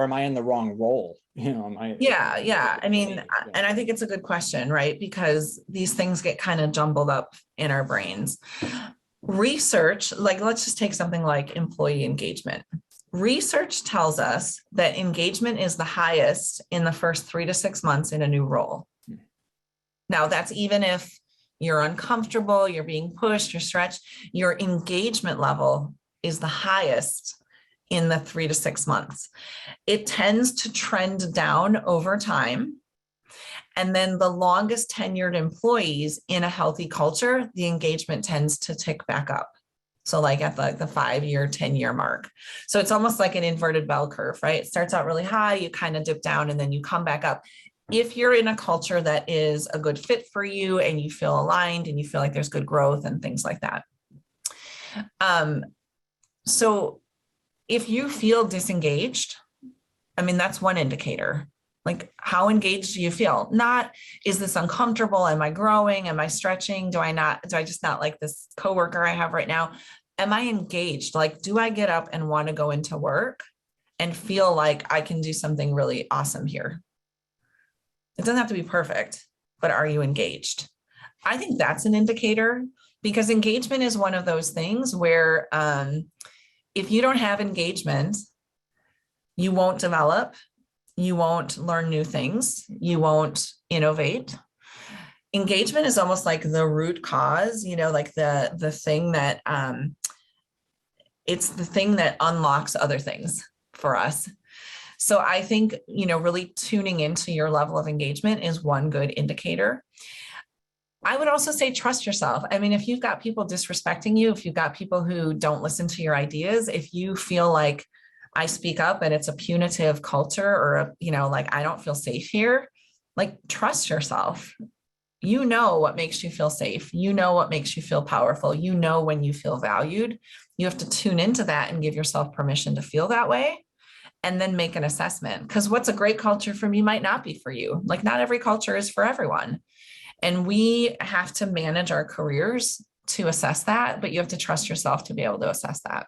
am I in the wrong role? Yeah. I mean, and I think it's a good question, right? Because these things get kind of jumbled up in our brains. Research, like let's just take something like employee engagement. Research tells us that engagement is the highest in the first 3 to 6 months in a new role. Now, that's even if you're uncomfortable, you're being pushed, you're stretched, your engagement level is the highest in the 3 to 6 months. It tends to trend down over time. And then the longest tenured employees in a healthy culture, the engagement tends to tick back up. So like at the 5-year, 10-year mark. So it's almost like an inverted bell curve, right? It starts out really high, you kind of dip down and then you come back up. If you're in a culture that is a good fit for you and you feel aligned and you feel like there's good growth and things like that. So if you feel disengaged, I mean, that's one indicator. Like, how engaged do you feel? Not, is this uncomfortable? Am I growing? Am I stretching? Do I just not like this coworker I have right now? Am I engaged? Like, do I get up and want to go into work and feel like I can do something really awesome here? It doesn't have to be perfect, but are you engaged? I think that's an indicator, because engagement is one of those things where if you don't have engagement, you won't develop, you won't learn new things, you won't innovate. Engagement is almost like the root cause, like the thing that it's the thing that unlocks other things for us. So I think, really tuning into your level of engagement is one good indicator. I would also say trust yourself. I mean, if you've got people disrespecting you, if you've got people who don't listen to your ideas, if you feel like I speak up and it's a punitive culture or, like I don't feel safe here, like trust yourself. You know what makes you feel safe. You know what makes you feel powerful. You know when you feel valued. You have to tune into that and give yourself permission to feel that way and then make an assessment. Because what's a great culture for me might not be for you. Like not every culture is for everyone. And we have to manage our careers to assess that, but you have to trust yourself to be able to assess that.